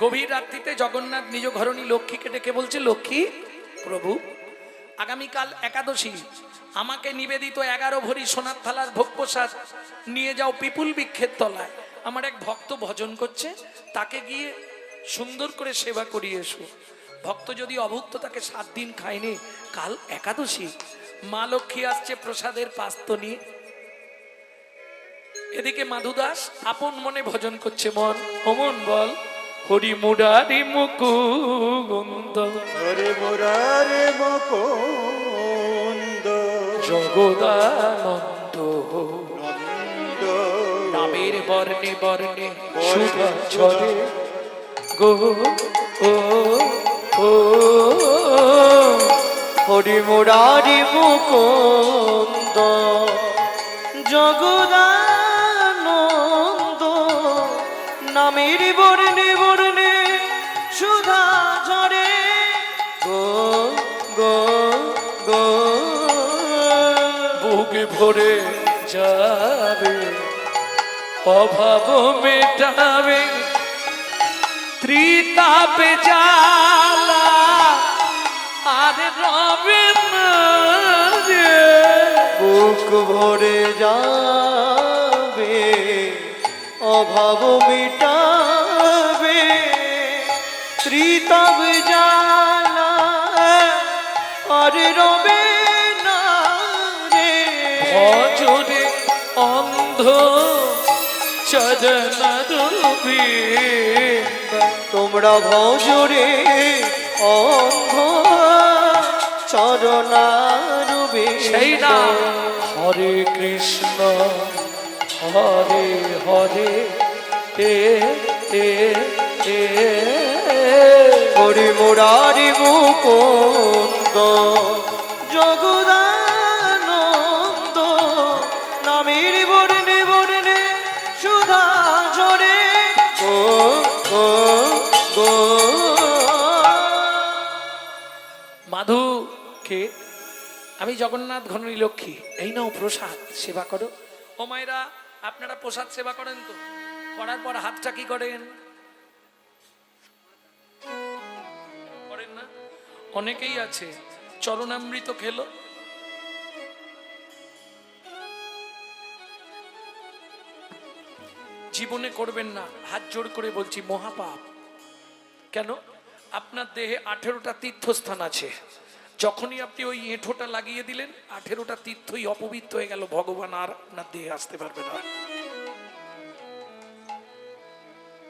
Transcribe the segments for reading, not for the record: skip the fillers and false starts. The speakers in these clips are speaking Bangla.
গভীর রাত্রিতে জগন্নাথ নিজ ঘরণী লক্ষ্মীকে ডেকে বলছে, লক্ষ্মী প্রভু, আগামীকাল একাদশী, আমাকে নিবেদিত 11 ভরি সোনার থালার ভোগ প্রসাদ নিয়ে যাও পিপুল বৃক্ষের তলায়। আমার এক ভক্ত ভজন করছে, তাকে গিয়ে সুন্দর করে সেবা করিয়ে এসো। ভক্ত যদি অভুক্ত তাকে 7 দিন খায়নি, কাল একাদশী, মা লক্ষ্মী আসছে প্রসাদের পাস্ত নিয়ে। এদিকে মাধুদাস আপন মনে ভজন করছে, মন অমন বল, হরি মুরারি মুকুন্দ, হরে মুরারে মুকুন্দ, জগদানন্দ, নন্দ, নামের বর্ণে বর্ণে সুধা ঝরে গো ও ও, হরি মুরারি মুকুন্দ, জগদানন্দ, নামের বর্ণে বর্ণে সুধা ঝরে গো গো গো, বুক ভরে যাবে অভাব মেটাবে, ত্রিতাপে জ্বালা আর রবে না রে। বুক ভরে যাবে অভাব মিটাবে, ত্রিতাপ জ্বালা আর রবে না রে। ভজরে অন্ধ চরণরূপী, তোমরা ভজরে অন্ধ চরণারূপে, সেই না হরে কৃষ্ণ হরে হরে এ এ এ, হরি মুরারি মুকুন্দ, জগদানন্দ, নামের বর্ণে বর্ণে সুধা ঝরে গো গো গো। মাধু কে? আমি জগন্নাথ ঘননী লক্ষ্মী, এই নাও প্রসাদ, সেবা করো। ও মায়েরা, আপনারা প্রসাদ সেবা করেন তো? করার পর হাতটা কি করেন? করেন না? অনেকেই আছে চরণামৃত খেলো, জীবনে করবেন না, হাত জোড় করে বলছি, মহাপাপ। কেন? আপনার দেহে 18টা তীর্থস্থান আছে, যখনই আপনি ওই এঁঠোটা লাগিয়ে দিলেন 18টা তীর্থই অপবিত্র হয়ে গেল, ভগবান আর আপনার দেহে আসতে পারবে না।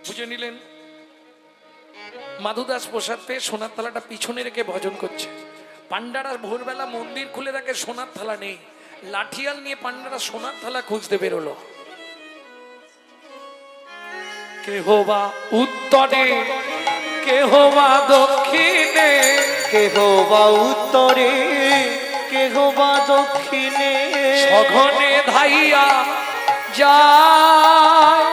বুঝে নিলেন? মাধুদাস প্রসাদ পেয়ে সোনার থালাটা পিছনে রেখে ভজন করছে। পান্ডারা ভোরবেলা মন্দির খুলে দেখে সোনার থালা নেই, লাঠিয়াল নিয়ে পান্ডারা সোনার থালা খুঁজতে বেরোলো। কেহ বা উত্তরে, কেহ বা দক্ষিণে, কেহ বা উত্তরে, কেহ বা দক্ষিণে, সঘনে ধাইয়া যায়,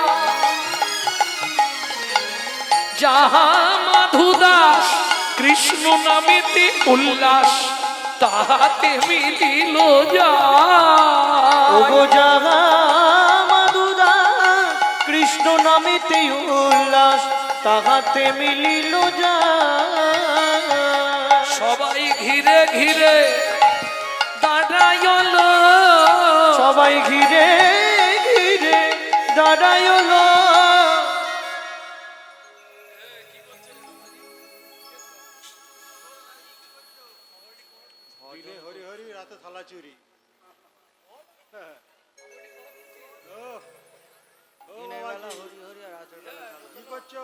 যাহা মাধুদাস কৃষ্ণ নামেতে উল্লাস, তাহাতে মিলিল ওগো যায়। যাহা মাধুদাস কৃষ্ণ নামেতে উল্লাস, তাহাতে মিলিল যায়। সবাই ঘিরে ঘিরে দাঁড়াইল, সবাই ঘিরে ঘিরে দাঁড়াইল, দিনে হরি হরি, রাতে থালা চুরি। কি করছো?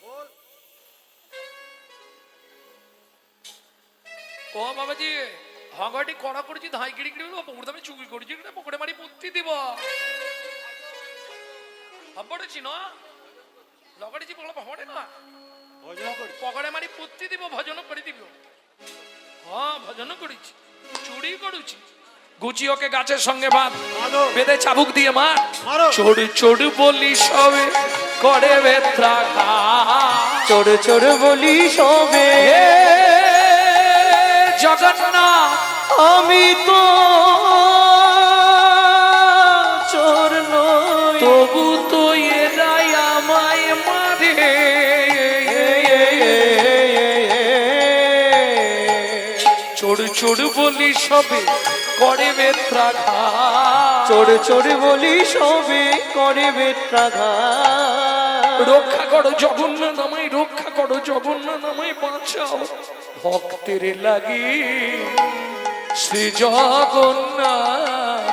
বল। ও বাবাজি, হগাটি কড়া করেছি, ধাই গিড়ি গিড়ি পকড়ে চুগি করেছি, পকড়ে মারি পুত্তি দিব হবড়েছি না, লগাড়িছি পকড়া হবড়ে না, ভজন করছি। পকড়ে মারি পুত্তি দিব, ভজন করে দিব। হ্যাঁ, ভজন করেছি, চুরি করেছি, গুচি ওকে গাছের সঙ্গে বাঁধ, মারো। বেঁধে চাবুক দিয়ে মার, মারো। চোর চোর বলি সবে করে বেত্রাঘাত, চোর চোর বলি সবে হে জগন্নাথ আমি তো চোর চোর বলি সবে করে বেত্রাঘাত। চোর চোর বলি সবে করে বেত্রাঘাত। রক্ষা করো জগন্নাথ আমায়, রক্ষা করো জগন্নাথ আমায়, বাঁচাও ভক্তের লাগি। শ্রী জগন্নাথ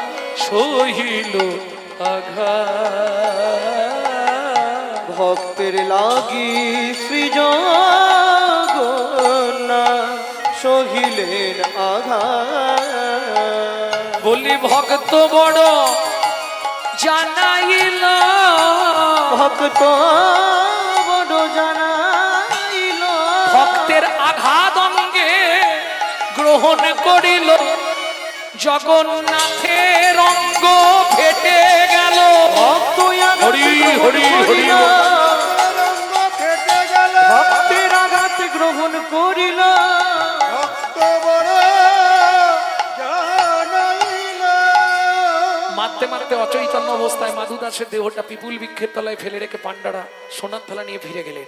সহিল আঘাত। ভক্তের লাগি শ্রী জগন্নাথ সহিলেন আঘাত। বলি ভক্ত বড় জানাইল, ভক্ত বড় জানাইল। ভক্তের আঘাত অঙ্গে গ্রহণ করিল, জগন্নাথের অঙ্গ ফেটে গেল। ভক্ত হরি হরি হরি রঙ্গ ফেটে গেল। ভক্তের আঘাত গ্রহণ করিল। ভক্ত বড় জানাইল। মারতে মারতে অচৈতন্য অবস্থায় মাধু দাসের দেহটা পিপুল বৃক্ষের তলায় ফেলে রেখে পাণ্ডারা সোনার থালা নিয়ে ফিরে গেলেন।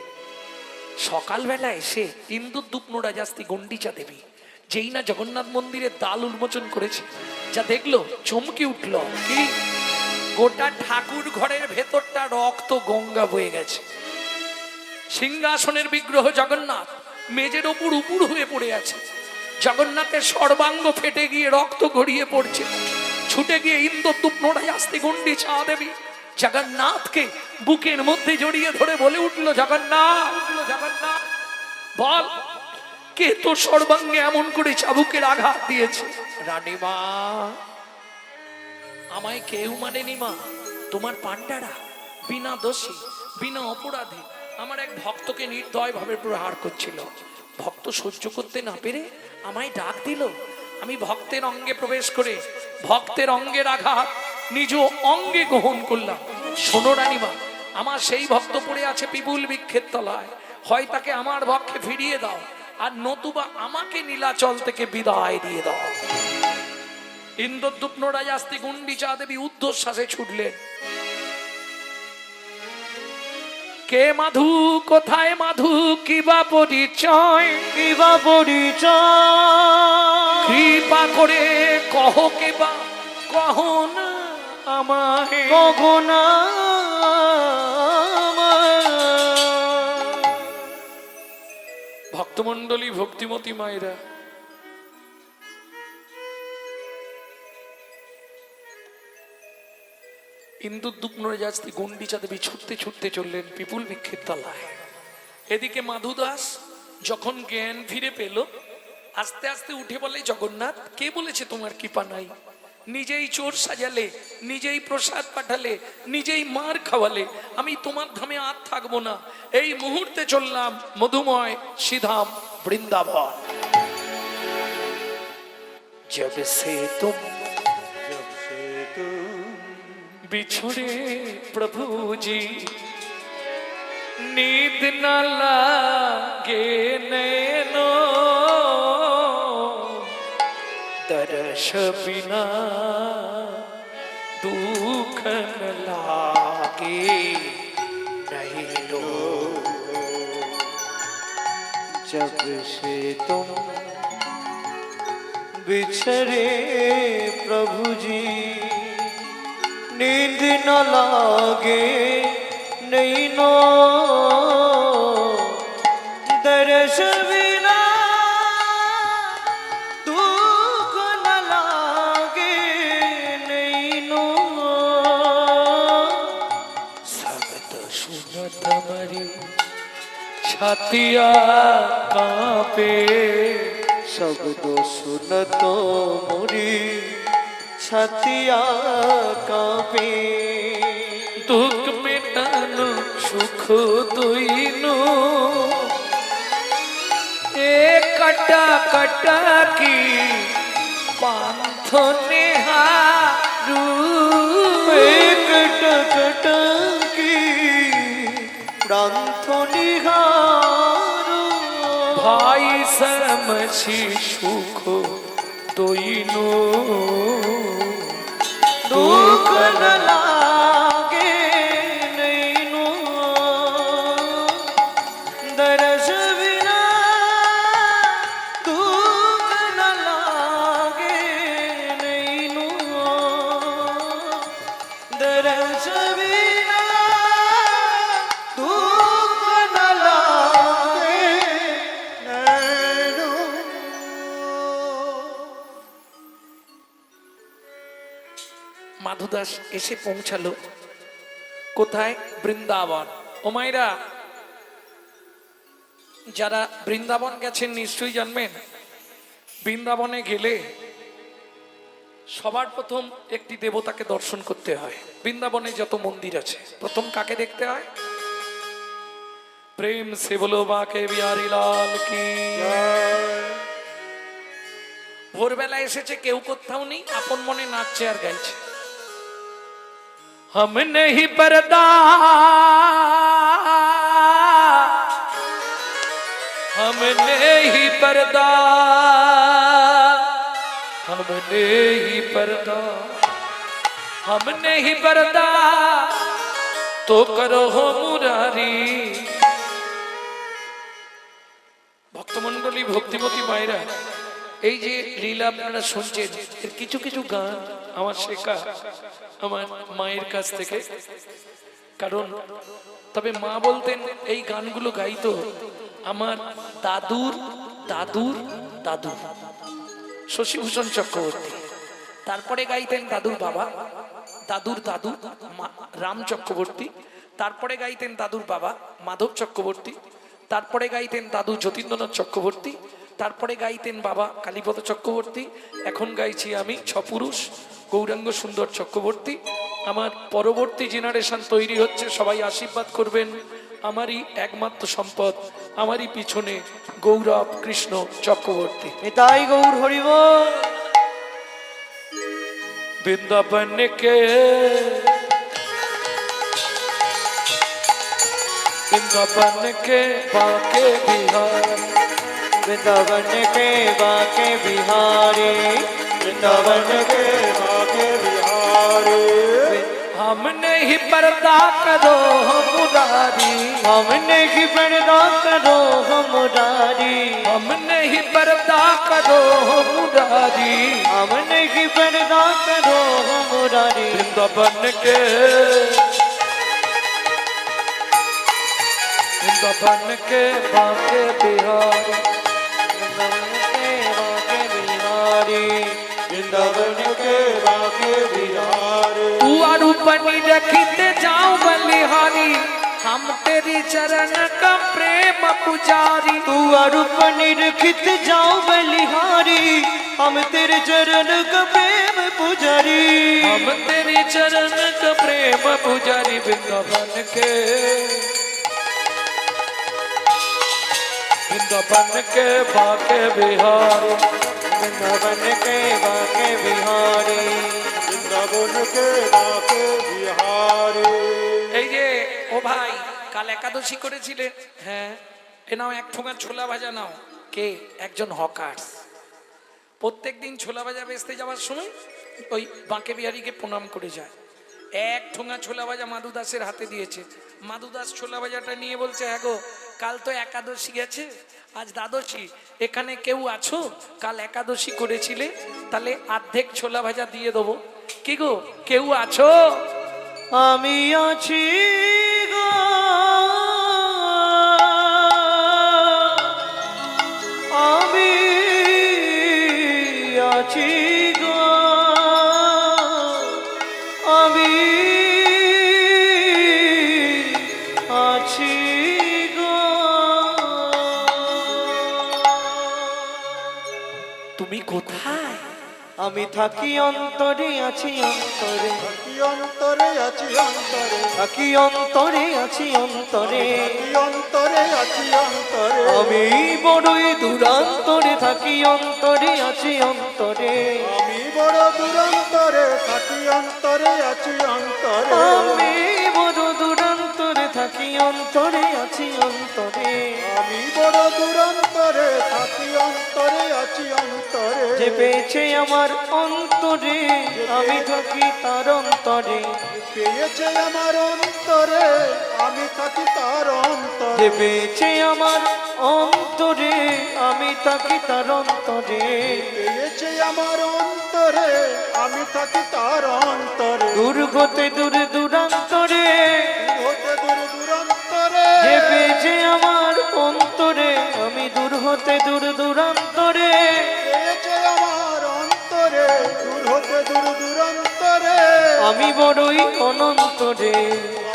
সকালবেলা এসে ইন্দুদ্যুপ্ন রাজাস্তি গন্ডিচা দেবী যেই না জগন্নাথ মন্দিরের দ্বার উন্মোচন করেছে, যা দেখলো চমকে উঠল। কি গোটা ঠাকুর ঘরের ভেতরটা রক্ত গঙ্গা বয়ে গেছে। সিংহাসনের বিগ্রহ জগন্নাথ মেজের ওপর উপুর হয়ে পড়ে আছে। জগন্নাথের সর্বাঙ্গ ফেটে গিয়ে রক্ত গড়িয়ে পড়ছে। ছুটে গিয়ে ইন্দ্রদ্যুপ্ন রাজাস্তি গন্ডিচা দেবী জগন্নাথকে বুকের মধ্যে জড়িয়ে ধরে বলে উঠল, জগন্নাথ জগন্নাথ বল, কে তোর সর্বাঙ্গে এমন করে চাবুকের আঘাত দিয়েছে? রানীমা, আমায় কেউ মানেনি মা, তোমার পাণ্ডারা বিনা দোষী বিনা অপরাধী আমার এক ভক্তকে নির্দয় ভাবে প্রহার করছিল। ভক্ত সহ্য করতে না পেরে আমায় ডাক দিল। আমি ভক্তের অঙ্গে প্রবেশ করে ভক্তের অঙ্গের আঘাত নিজ অঙ্গে গ্রহণ করলাম। শোনো রানীমা, আমার সেই ভক্ত পড়ে আছে পিপুল বৃক্ষের তলায়, হয় তাকে আমার পক্ষে ফিরিয়ে দাও, আর নতুবা আমাকে নীলাচল থেকে বিদায় দিয়ে দাও। ইন্দ্রদ্যুপ্ন রাজাস্তি গুন্ডিচা দেবী ঊর্ধ্বশ্বাসে ছুটলেন। কে মাধু, কোথায় মাধু, কিবা পরিচয়, কিবা পরিচয়। কৃপা করে কহ কেবা, কহ না আমায়, কখনা ভক্তমণ্ডলী ভক্তিমতী মায়েরা, ইন্দুদ্যুপ্ন রাজাস্তি গন্ডিচা দেবী ছুটতে ছুটতে চললেন পিপুল বৃক্ষের তলায়। এদিকে মাধু দাস যখন জ্ঞান ফিরে পেল, আস্তে আস্তে উঠে বলে, জগন্নাথ, কে বলেছে তোমার কৃপা নাই? নিজেই চোর সাজালে, নিজেই প্রসাদ পাঠালে, নিজেই মার খাওয়ালে, আমি তোমার ধামে আর থাকবো না। এই মুহূর্তে চললাম মধুময় শ্রীধাম বৃন্দাবন। जब से तुम जब से तुम बिछड़े प्रभु जी, नींद न लागे नैनो, दर्श बिना दुख न लागे नैनो। जब से तुम बिछड़े प्रभु जी, नींद न लागे नैनो, दर्श बिना दुख न लागे नैनो। शब्द सुनत मरी छातिया कांपे, शब्द सुनतो मोरी छतिया कांपे। दुख मेटानो सुख दुइनो, एक कटा कटा की पांथ नेहारू, एक टकट की प्रांथ निहारू। भाई समझी सुख दुइनो, दुख न लागे नैनो, दर्श बिना दुख न लागे। तरस बिना दुख न लागे नैनो মাধুদাস এসে পৌঁছালো কোথায়? বৃন্দাবন। ও মায়েরা, যারা বৃন্দাবন গেছেন নিশ্চয়ই জানবেন, বৃন্দাবনে গেলে সবার প্রথম একটি দেবতাকে দর্শন করতে হয়। বৃন্দাবনে যত মন্দির আছে প্রথম কাকে দেখতে হয়? প্রেম সে বলো বাকে বিহারী লাল কি। ভোরবেলা এসেছে, কেউ কোথাও নেই, আপন মনে নাচছে আর গাইছে। हम नहीं पर्दा, हम नहीं पर्दा, हम नहीं पर्दा, हम नहीं पर्दा तो करो हो मुरारी। ভক্তমণ্ডলী, ভক্তিমতী মায়েরা, এই যে লীলা আপনারা শুনছেন, এর কিছু কিছু গান আমার শেখা আমার মায়ের কাছ থেকে। কারণ তবে মা বলতেন এই গানগুলো গাইতো আমার দাদুর দাদুর দাদু শশীভূষণ চক্রবর্তী। তারপরে গাইতেন দাদুর বাবা, দাদুর দাদু রাম চক্রবর্তী। তারপরে গাইতেন দাদুর বাবা মাধব চক্রবর্তী। তারপরে গাইতেন দাদু যতীন্দ্রনাথ চক্রবর্তী। তারপরে গাইতেন বাবা কালীপদ চক্রবর্তী। এখন গাইছি আমি ছপুরুষ গৌরাঙ্গ সুন্দর চক্রবর্তী। আমার পরবর্তী জেনারেশন তৈরি হচ্ছে, সবাই আশীর্বাদ করবেন। আমারই একমাত্র সম্পদ, আমারই পিছনে গৌরব কৃষ্ণ চক্রবর্তী। নিতাই গৌর হরিবল। বৃন্দাবন কে वृंदावन के बाके बिहार, वृंदावन के बाके बिहारी, वृंदावन के बाके बिहारी। हमने ही पर्दा करो मुरारी, हमने ही पर्दा करो मुरारी, हमने ही पर्दा करो मुरारी, हमने ही पर्दा करो मुरारी। वृंदावन के वृंदावन के बाके बिहार, वृंदावन के बाके बिहारी, वृंदावन के बाके बिहारी। तू अरूपनी रखते जाओ बलिहारी, हम तेरी चरण का प्रेम पुजारी। तू अरूपनी रखित जाओ बलिहारी, हम तेरे चरण का प्रेम पुजारी, हम तेरी चरण का प्रेम पुजारी। वृंदावन के वृंदावन के बाके बिहारी, वृंदावन के बाके बिहारी, वृंदावन के बाके बिहारी। এই যে ও ভাই, কাল একাদশী করেছিলে? হ্যাঁ, এ নাও এক ঠোঙা ছোলা ভাজা নাও। কে? একজন হকার্স প্রত্যেক দিন ছোলা ভাজা বেচতে যাওয়ার সময় ওই বাঁকে বিহারীকে প্রণাম করে যায়। এক ঠোঙা ছোলা ভাজা মাধু দাসের হাতে দিয়েছে। মাধু দাস ছোলা ভাজাটা নিয়ে বলছে, হ্যাঁ গো, কাল তো একাদশী গেছে, আজ দ্বাদশী, এখানে কেউ আছো? কাল একাদশী করেছিলে, তাহলে অর্ধেক ছোলা ভাজা দিয়ে দেবো। কি গো, কেউ আছো? আমি আছি গো, আমি আছি গো, আমি আছি গো। তুমি কোথায়? আমি থাকি অন্তরে, আছি অন্তরে, কি অন্তরে আছি অন্তরে, থাকি অন্তরে, আছি অন্তরে, কি অন্তরে আছি অন্তরে। আমি বড়ই দূরান্তরে, থাকি অন্তরে, আছি অন্তরে, আমি বড় দূরান্তরে থাকি অন্তরে আছি অন্তরে। আমি বড় দূরান্তরে, থাকি অন্তরে, আছি অন্তরে। আমি বড় দূরান্তরে থাকি অন্তরে আছি অন্তরে। যে পেয়েছে আমার অন্তরে, আমি থাকি তার অন্তরে, পেয়েছে আমার অন্তরে, আমি থাকি তার অন্তরে। যে পেয়েছে আমার অন্তরে, আমি থাকি তার অন্তরে। পেয়েছে আমার অন্তরে, আমি থাকি তার অন্তরে। দূর হতে দূরে দূর আমি বড়ই অনন্তরে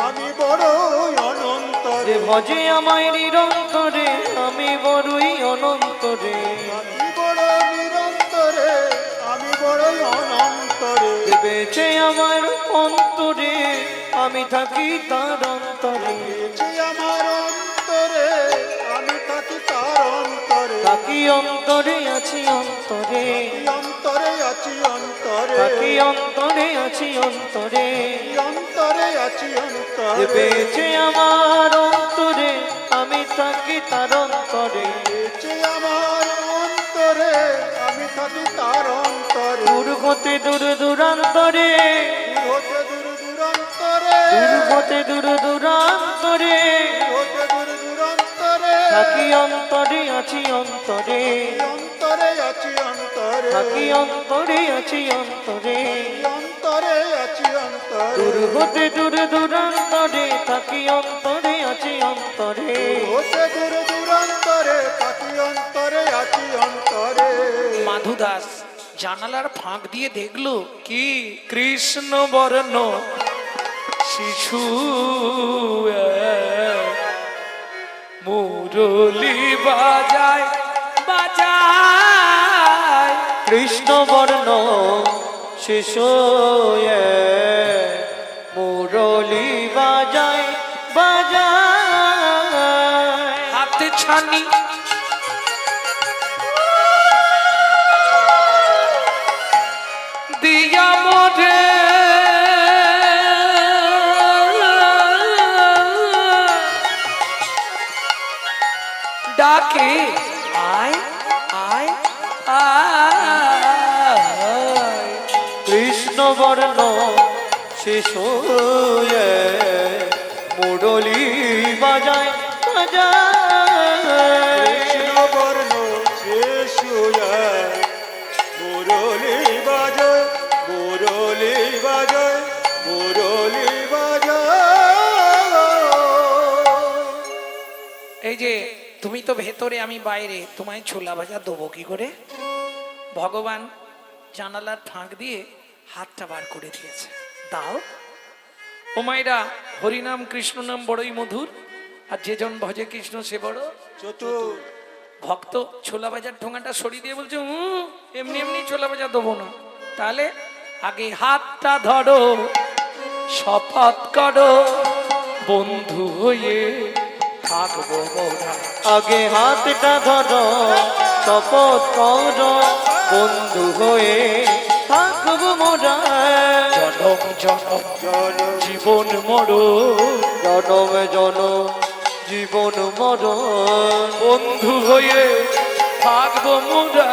আমি বড়ই অনন্তরে যে ভজে আমায় নিরন্তরে আমি বড়ই অনন্তরে আমি বড় নিরন্তরে আমি বড়ই অনন্তরে যে বেঁচে আমার অন্তরে আমি থাকি তার অন্তরে যে আমার অন্তরে আমি থাকি তার অন্তরে থাকি অন্তরে আছি অন্তরে অন্তরে আছি অন্তরে থাকি অন্তরে আছি অন্তরে অন্তরে আছি যে অন্তরে বেঁচে আমার অন্তরে আমি থাকি তার অন্তরে যে আমার অন্তরে আমি থাকি তার অন্তরে দূর হতে দূর দূরান্তরে হতে দূর দূরান্তরে দূর হতে দূর দূরান্তরে হতে দূর দূরান্তরে থাকি অন্তরে আছি অন্তরে অন্তরে আছি অন্তরে থাকি অন্তরে আছি অন্তরে অন্তরে আছি অন্তরে দূর হতে দূর দূরান্তরে থাকি অন্তরে আছি অন্তরে হতে দূর দূরান্তরে থাকি অন্তরে আছি অন্তরে মাধু দাস জানালার ফাঁক দিয়ে দেখলো কি কৃষ্ণ বর্ণ শিশু মুরলি বাজায় বাজায় কৃষ্ণ বর্ণ শিশু মুরলি বাজায় বাজায় হাতে ছানি দিয়া মোরে ডাকে আয় আয় আয় কৃষ্ণ বর্ণ শিশু মুরলি বাজায় বাজায় কৃষ্ণবর্ণ শিশুয়ায় মুরলি বাজয় মুরলি বাজয় মুরলি বাজয় এই যে তুমি তো ভেতরে আমি বাইরে তোমায় ছোলা ভাজা দেবো কি করে ভগবান জানালার ফাঁক দিয়ে হাতটা বার করে দিয়েছে দাও ও মায়েরা হরিনাম কৃষ্ণ নাম বড়ই মধুর আর যেজন ভজে কৃষ্ণ সে বড় চতুর ভক্ত ছোলা ভাজার ঠোঙাটা সরিয়ে দিয়ে বলছে এমনি এমনি ছোলা ভাজা দেবো না তাহলে আগে হাতটা ধরো শপথ করো বন্ধু হয়ে থাকবো মোরা আগে হাতটা ধরো শপথ করো বন্ধু হয়ে থাকবো মোরা জনম জনম জন জীবন মরো জনম জনম জীবন মরণ বন্ধু হয়ে থাকবো মোরা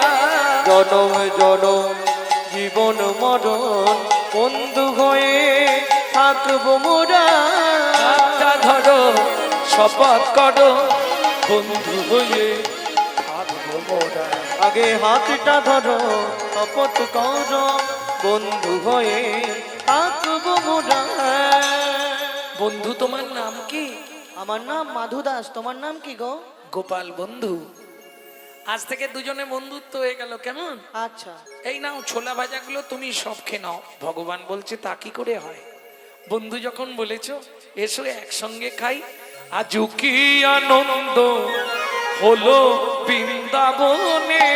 জনম জনম জীবন মরণ বন্ধু হয়ে থাকবো মোরা হাতটা ধরো শপথ করো বন্ধু হয়ে থাকবো মোরা আগে হাতটা ধরো শপথ করো বন্ধু হয়ে থাকবো মোরা বন্ধু তোমার নাম কি আমার নাম মাধু দাস তোমার নাম কি গো গোপাল বন্ধু আজ থেকে দুজনে বন্ধুত্ব হয়ে গেল কেমন আচ্ছা এই নাও ছোলা ভাজাগুলো তুমি সব খেয়ে নাও ভগবান বলছে তা কি করে হয় বন্ধু যখন বলেছো এসো একসঙ্গে খাই আজু কি আনন্দ হলো বৃন্দাবনে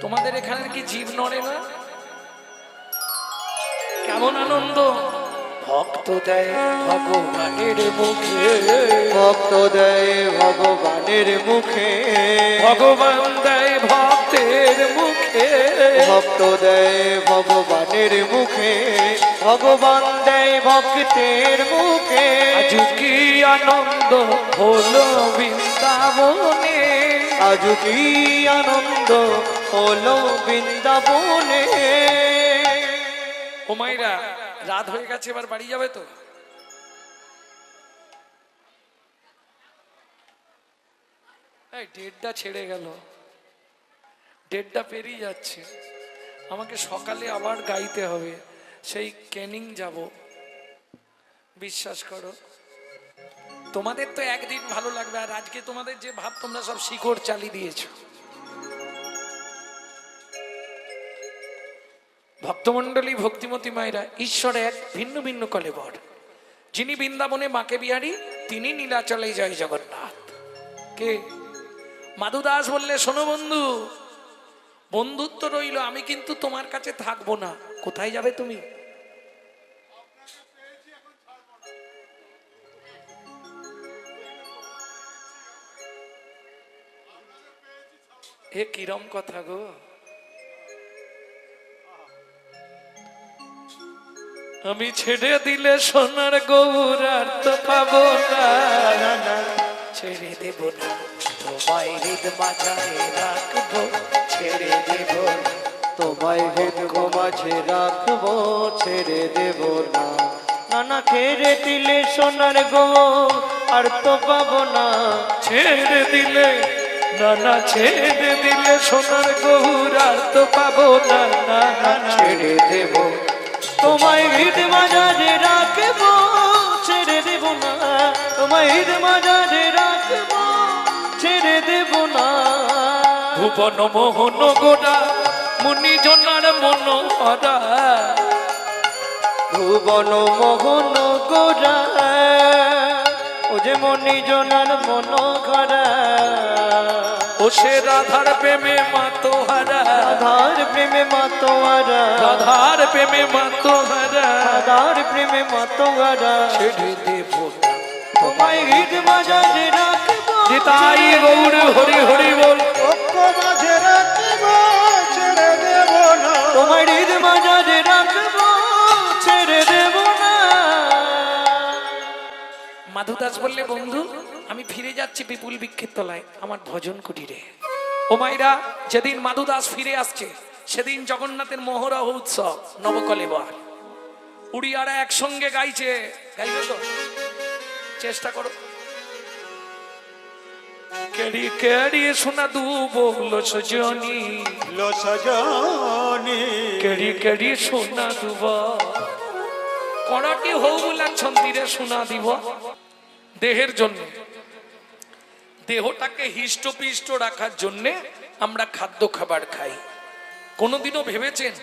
তোমাদের এখানে কি জীব নড়ে না কেমন আনন্দ ভক্ত দেয় ভগবানের মুখে ভক্ত দেয় ভগবানের মুখে ভগবান দেয় ভক্তের মুখে ভক্ত দেয় ভগবানের মুখে ভগবান দেয় ভক্তের মুখে আজ কি আনন্দ হলো বৃন্দাবনে আজ কি আনন্দ হলো বৃন্দাবনে ও মাইরা রাত হয়ে গেছে এবার বাড়ি যাবে তো এই ডেটটা ছেড়ে গেল ডেটটা পেরিয়ে যাচ্ছে আমাকে সকালে আবার গাইতে হবে সেই ক্যানিং যাব বিশ্বাস করো তোমাদের তো একদিন ভালো লাগবে, আর আজকে তোমাদের যে ভাব তোমরা সব শিকড় চালিয়ে দিয়েছো। ভক্তমণ্ডলী, ভক্তিমতী মায়েরা, ঈশ্বর এক, ভিন্ন ভিন্ন কলেবর। যিনি বৃন্দাবনে মাকে বিহারী, তিনি নীলাচলে জয় জগন্নাথ। কে? মাধু দাস বললে, শোনো বন্ধু, বন্ধুত্ব রইল, আমি কিন্তু তোমার কাছে থাকবো না। কোথায় যাবে তুমি? এ কিরম কথা গো? আমি ছেড়ে দিলে সোনার গৌর আর তো পাবো না, ছেড়ে দেব না তোমায় হৃদ মাঝারে রাখবো, ছেড়ে দেব না তোমায় হৃদ মাঝে রাখবো, ছেড়ে দেব না। নানা ছেড়ে দিলে সোনার গো আর তো পাবো না, ছেড়ে দিলে, না ছেড়ে দিলে সোনার গৌর আর তো পাবো না, ছেড়ে দেব তোমায় হৃদ মাঝারে রাখবো, ছেড়ে দেব না তোমায় হৃদ মাঝারে রাখবো, ছেড়ে দেব না। ভুবন মোহন গোড়া মুনি জনার মনোহরা, ভুবন মোহন গোরা ও যে মনি জনার মন করা, ও সে রাধার প্রেমে মাতোহারা, রাধার প্রেমে মাতোয়ারা, রাধার প্রেমে মাতোহারা, রাধার প্রেমে মাতোয়ারা। ছেড়ে দেব না তোমায় হৃদ মাঝারে রাখবো, নিতাই গৌর হরি হরি বল। ঐক্য মাঝে রাখিব, ছেড়ে দেব না। তোমায় হৃদ মাঝারে রাখবো, ছেড়ে দেব না। মাধু দাস বললে, বন্ধু আমি ফিরে যাচ্ছি বিপুল বৃক্ষের তলায়, আমার ভজন কুটিরে। ও মাইরা, যেদিন মাধু দাস ফিরে আসছে সেদিন জগন্নাথের মহরহ উৎসব, নবকলেবর। উড়িয়ারা একসঙ্গে গাইছে, গাইবে তো? চেষ্টা করো। কেড়ি কেড়ি শোনা দুব লো সজনী, লো সজনী, কেড়ি কেড়ি শোনা দুব, কড়াটি হৌ বলান ছন্দিরে শোনা দিব। দেহের জন্য, দেহটাকে হিষ্টপিষ্ট রাখার জন্য আমরা খাদ্য খাবার খাই। কোনোদিনও ভেবেছেন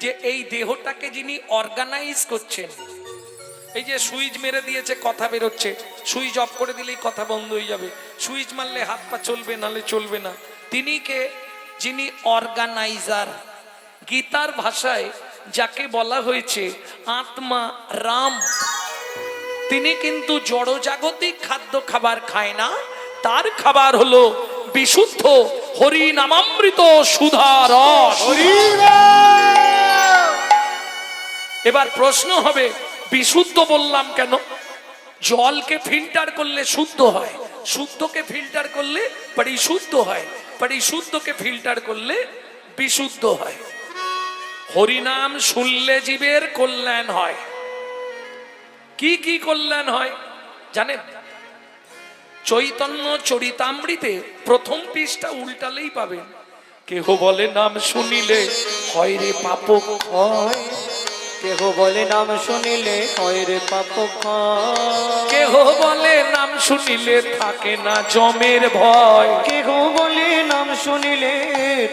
যে এই দেহটাকে যিনি অর্গানাইজ করছেন, এই যে সুইচ মেরে দিয়েছে কথা বেরোচ্ছে, সুইচ অফ করে দিলেই কথা বন্ধ হয়ে যাবে, সুইচ মারলে হাত পা চলবে, নালে চলবে না, তিনি কে? যিনি অর্গানাইজার। গীতার ভাষায় যাকে বলা হয়েছে আত্মা রাম, তিনি কিন্তু জড়জাগতিক খাদ্য খাবার খায় না, তার খাবার হলো বিশুদ্ধ হরি নামামৃত সুধা রস। এবার প্রশ্ন হবে, বিশুদ্ধ বললাম কেন? জলকে ফিল্টার করলে শুদ্ধ হয়, শুদ্ধকে ফিল্টার করলে পরিশুদ্ধ হয়, পরিশুদ্ধকে ফিল্টার করলে বিশুদ্ধ হয়। হরিনাম শুনলে জীবের কল্যাণ হয়। কি কি কল্যাণ হয় জানেন? চৈতন্য চরিতামৃতে প্রথম পৃষ্ঠা উল্টালেই পাবেন, কেহ বলে নাম শুনিলে হয় রে পাপ ক্ষয়, কেহ বলে নাম শুনিলে হয় রে পাপ ক্ষয়, কেহ বলে নাম শুনিলে থাকে না জমের ভয়, কেহ বলে নাম শুনিলে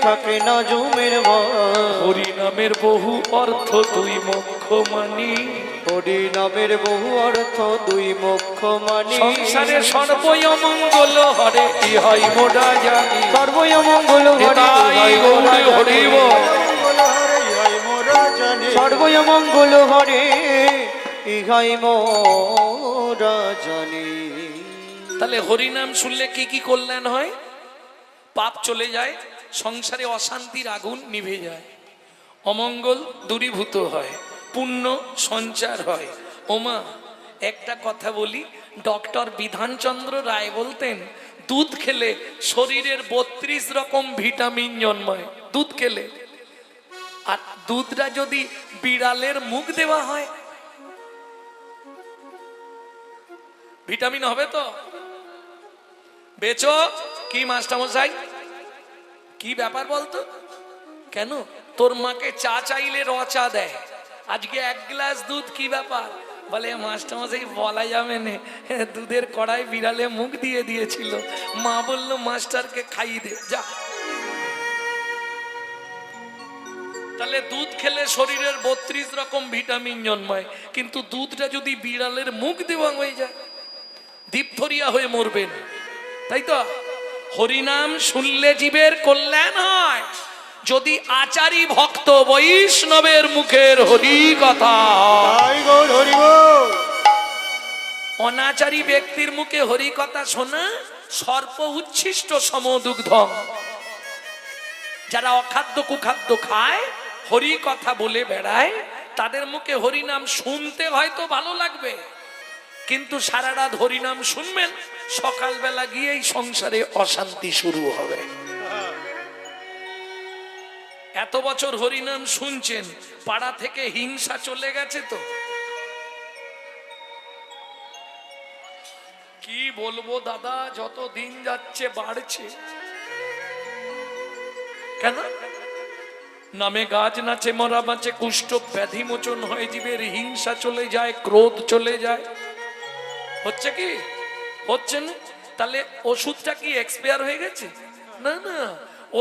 থাকে না জমের ভয়। হরি নামের বহু অর্থ দুই মুখ্য মানি, হরি নামের বহু অর্থ দুই মুখ্য মানি, সংসারে সর্বই অমঙ্গল হরে ইহাই মোরা জানি। সর্বই অমঙ্গল নিতাই গৌর হরি বল। মঙ্গল হরে ইহাই মোরা জানি। সর্বই অমঙ্গল হরে ইহাই মোরা জানি। তাহলে হরিনাম শুনলে কি কি কল্যাণ হয়? পাপ চলে যায়, সংসারে অশান্তির আগুন নিভে যায়, অমঙ্গল দূরীভূত হয়, পুণ্য সঞ্চার হয়। ওমা, একটা কথা বলি, ডক্টর বিধানচন্দ্র রায় বলতেন, দুধ খেলে শরীরের 32 রকম ভিটামিন জন্মায়, দুধ খেলে। আর দুধটা যদি বিড়ালের মুখ দেওয়া হয়, ভিটামিন হবে তো? বেচো কি মাস্টারমশাই, কি ব্যাপার বলতো? কেন তোর মাকে চা চাইলে র চা দেয়, আজকে 1 গ্লাস দুধ, কি ব্যাপার? বলে মাস্টারমশাই বলা যাবে না, দুধের কড়াই বিড়ালে মুখ দিয়ে দিয়েছিল, মা বলল মাস্টারকে খাইয়ে দে যা। তাহলে দুধ খেলে শরীরের 32 রকম ভিটামিন জন্মায়, কিন্তু দুধটা যদি বিড়ালের মুখ দেওয়া হয়ে যায় দীপথরিয়া হয়ে মরবেন। তাই তো হরিনাম শুনলে জীবের কল্যাণ হয়। যদি আচারী ভক্ত বৈষ্ণবের মুখের হরি কথা, তাই গৌর হরি বল। অনাচারী ব্যক্তির মুখে হরি কথা শোনা সর্প উচ্ছিষ্ট সমদুগ্ধম। যারা অখাদ্য কুখাদ্য খায়, হরি কথা বলে বেড়ায়, তাদের মুখে হরিনাম শুনতে হয়তো ভালো লাগবে, কিন্তু সারা রাত হরিনাম শুনবেন, সকালবেলা গিয়েই সংসারে অশান্তি শুরু হবে। এত বছর হরিনাম শুনছেন, পাড়া থেকে হিংসা চলে গেছে তো? কি বলবো দাদা, যত দিন যাচ্ছে বাড়ছে। কেন? নামে গাছ নাচে মরা বাঁচে, কুষ্ঠ ব্যাধি মোচন হয়ে জীবের হিংসা চলে যায়, ক্রোধ চলে যায়। হচ্ছে কি? হচ্ছে না? তাহলে ওষুধটা কি এক্সপায়ার হয়ে গেছে? না না,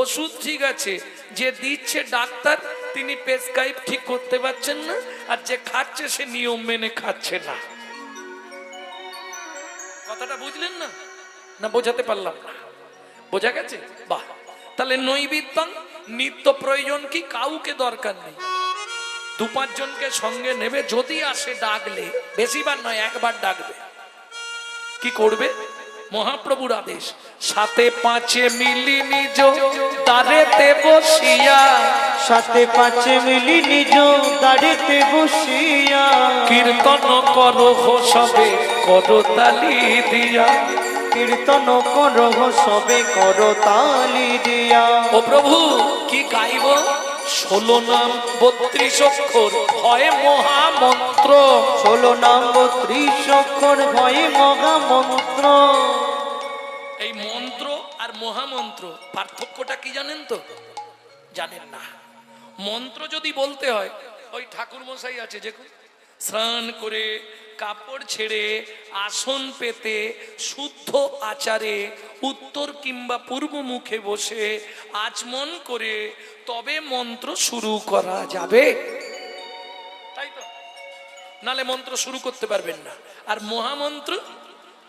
ওষুধ ঠিক আছে, যে দিচ্ছে ডাক্তার তিনি প্রেসক্রাইব ঠিক করতে পারছেন না, আর যে খাচ্ছে সে নিয়ম মেনে খাচ্ছে না। কথাটা বুঝলেন না? না বোঝাতে পারলাম না? বোঝা গেছে? বাহ। তাহলে নৈবেদ্যং নিত্য প্রয়োজন কি? কাউকে দরকার নেই, 2-5 জনকে সঙ্গে নেবে, যদি আসে ডাকলে, বেশিবার নয়, একবার ডাকবে। কি করবে? মহাপ্রভুর আদেশ, 7-5 মিলি নিজ দ্বারেতে বসিয়া, 7-5 মিলি নিজ দ্বারেতে বসিয়া, কীর্তন করো সবে করতালি দিয়া, কীর্তন করহ সবে করতালি দিয়া। ও প্রভু কি গাইব? 16 নাম 32 অক্ষর হয় মহামন্ত্র, 16 নাম 32 অক্ষর হয় মহামন্ত্র। এই মন্ত্র আর মহামন্ত্র পার্থক্যটা কি জানেন তো? জানেন না। মন্ত্র যদি বলতে হয়, ওই ঠাকুর মশাই আছে দেখুন, স্নান করে কাপড় ছেড়ে আসন পেতে শুদ্ধ আচারে উত্তর কিংবা পূর্ব মুখে বসে আচমন করে তবে মন্ত্র শুরু করা যাবে, তাই তো? নালে মন্ত্র শুরু করতে পারবেন না। আর মহামন্ত্র,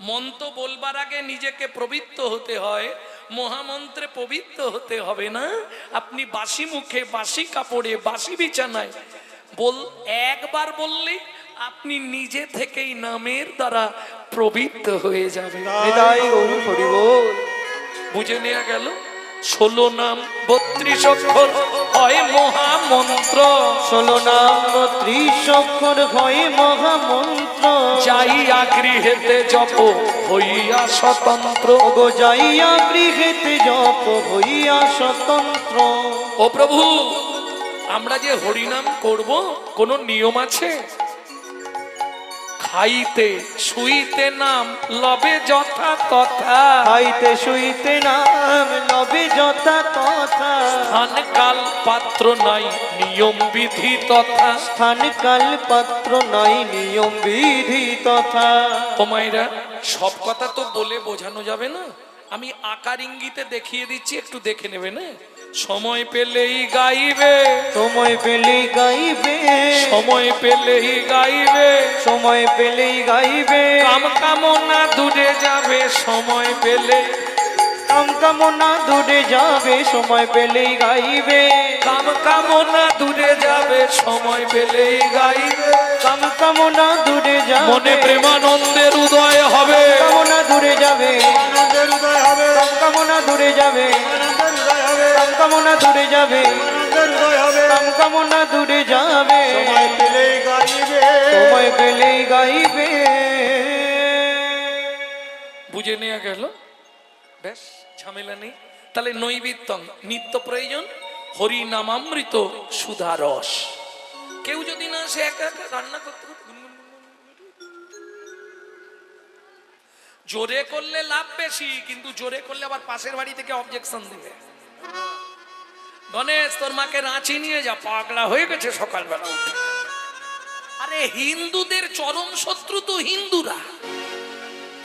মন্ত্র বলবার আগে নিজেকে পবিত্র হতে হয়, মহামন্ত্রে পবিত্র হতে হবে না। আপনি বাসি মুখে, বাসি কাপড়ে, বাসি বিছানায় একবার বললে আপনি নিজে থেকেই নামের দ্বারা পবিত্র হয়ে যাবেন। তাই গৌর হরি বল। বুঝে নেওয়া গেল? 16 নাম 32 অক্ষর হয় মহামন্ত্র, 16 নাম 32 অক্ষর হয় মহামন্ত্র। যাইয়া গৃহেতে জপ হইয়া স্বতন্ত্র, গো যাইয়া গৃহেতে জপ হইয়া স্বতন্ত্র। ও প্রভু, আমরা যে হরিনাম করব কোন নিয়ম আছে? খাইতে শুইতে নাম লবে যথা তথা, খাইতে শুইতে নাম লবে যথা তথা। স্থান কাল পাত্র নাই নিয়ম বিধি তথা, স্থান কাল পাত্র নাই নিয়ম বিধি তথা। ও মায়েরা, সব কথা তো বলে বোঝানো যাবে না, আমি আকার ইঙ্গিতে দেখিয়ে দিচ্ছি, একটু দেখে নেবে না? সময় পেলেই গাইবে, সময় পেলেই গাইবে, সময় পেলেই গাইবে, সময় পেলেই গাইবে। কাম কামনা দূরে যাবে সময় পেলে, কাম কামনা দূরে যাবে সময় পেলেই গাইবে, কাম কামনা দূরে যাবে সময় পেলেই গাইবে, কাম কামনা দূরে যাবে, মনে প্রেমানন্দের উদয় হবে, কামনা দূরে যাবে, আনন্দের উদয় হবে, কাম কামনা দূরে যাবে, আনন্দের উদয় হবে, কাম কামনা দূরে যাবে, আনন্দের উদয় হবে। কাম কামনা দূরে যাবে, সময় পেলেই গাইবে, সময় পেলেই গাইবে। বুঝে নেওয়া গেল? বেশ, ঝামেলা নেই। তাহলে নৈবেদ্যং নিত্য প্রয়োজন হরি নামামৃত সুধা রস। কেউ যদি না, সে একা একা রান্না করতে করতে জোরে করলে লাভ বেশি, কিন্তু জোরে করলে আবার পাশের বাড়ি থেকে অবজেকশন দিবে। গণেশ, তোর মাকে রাঁচি নিয়ে যা, পাগলা হয়ে গেছে সকালবেলা উঠে। আরে হিন্দুদের চরম শত্রু তো হিন্দুরা,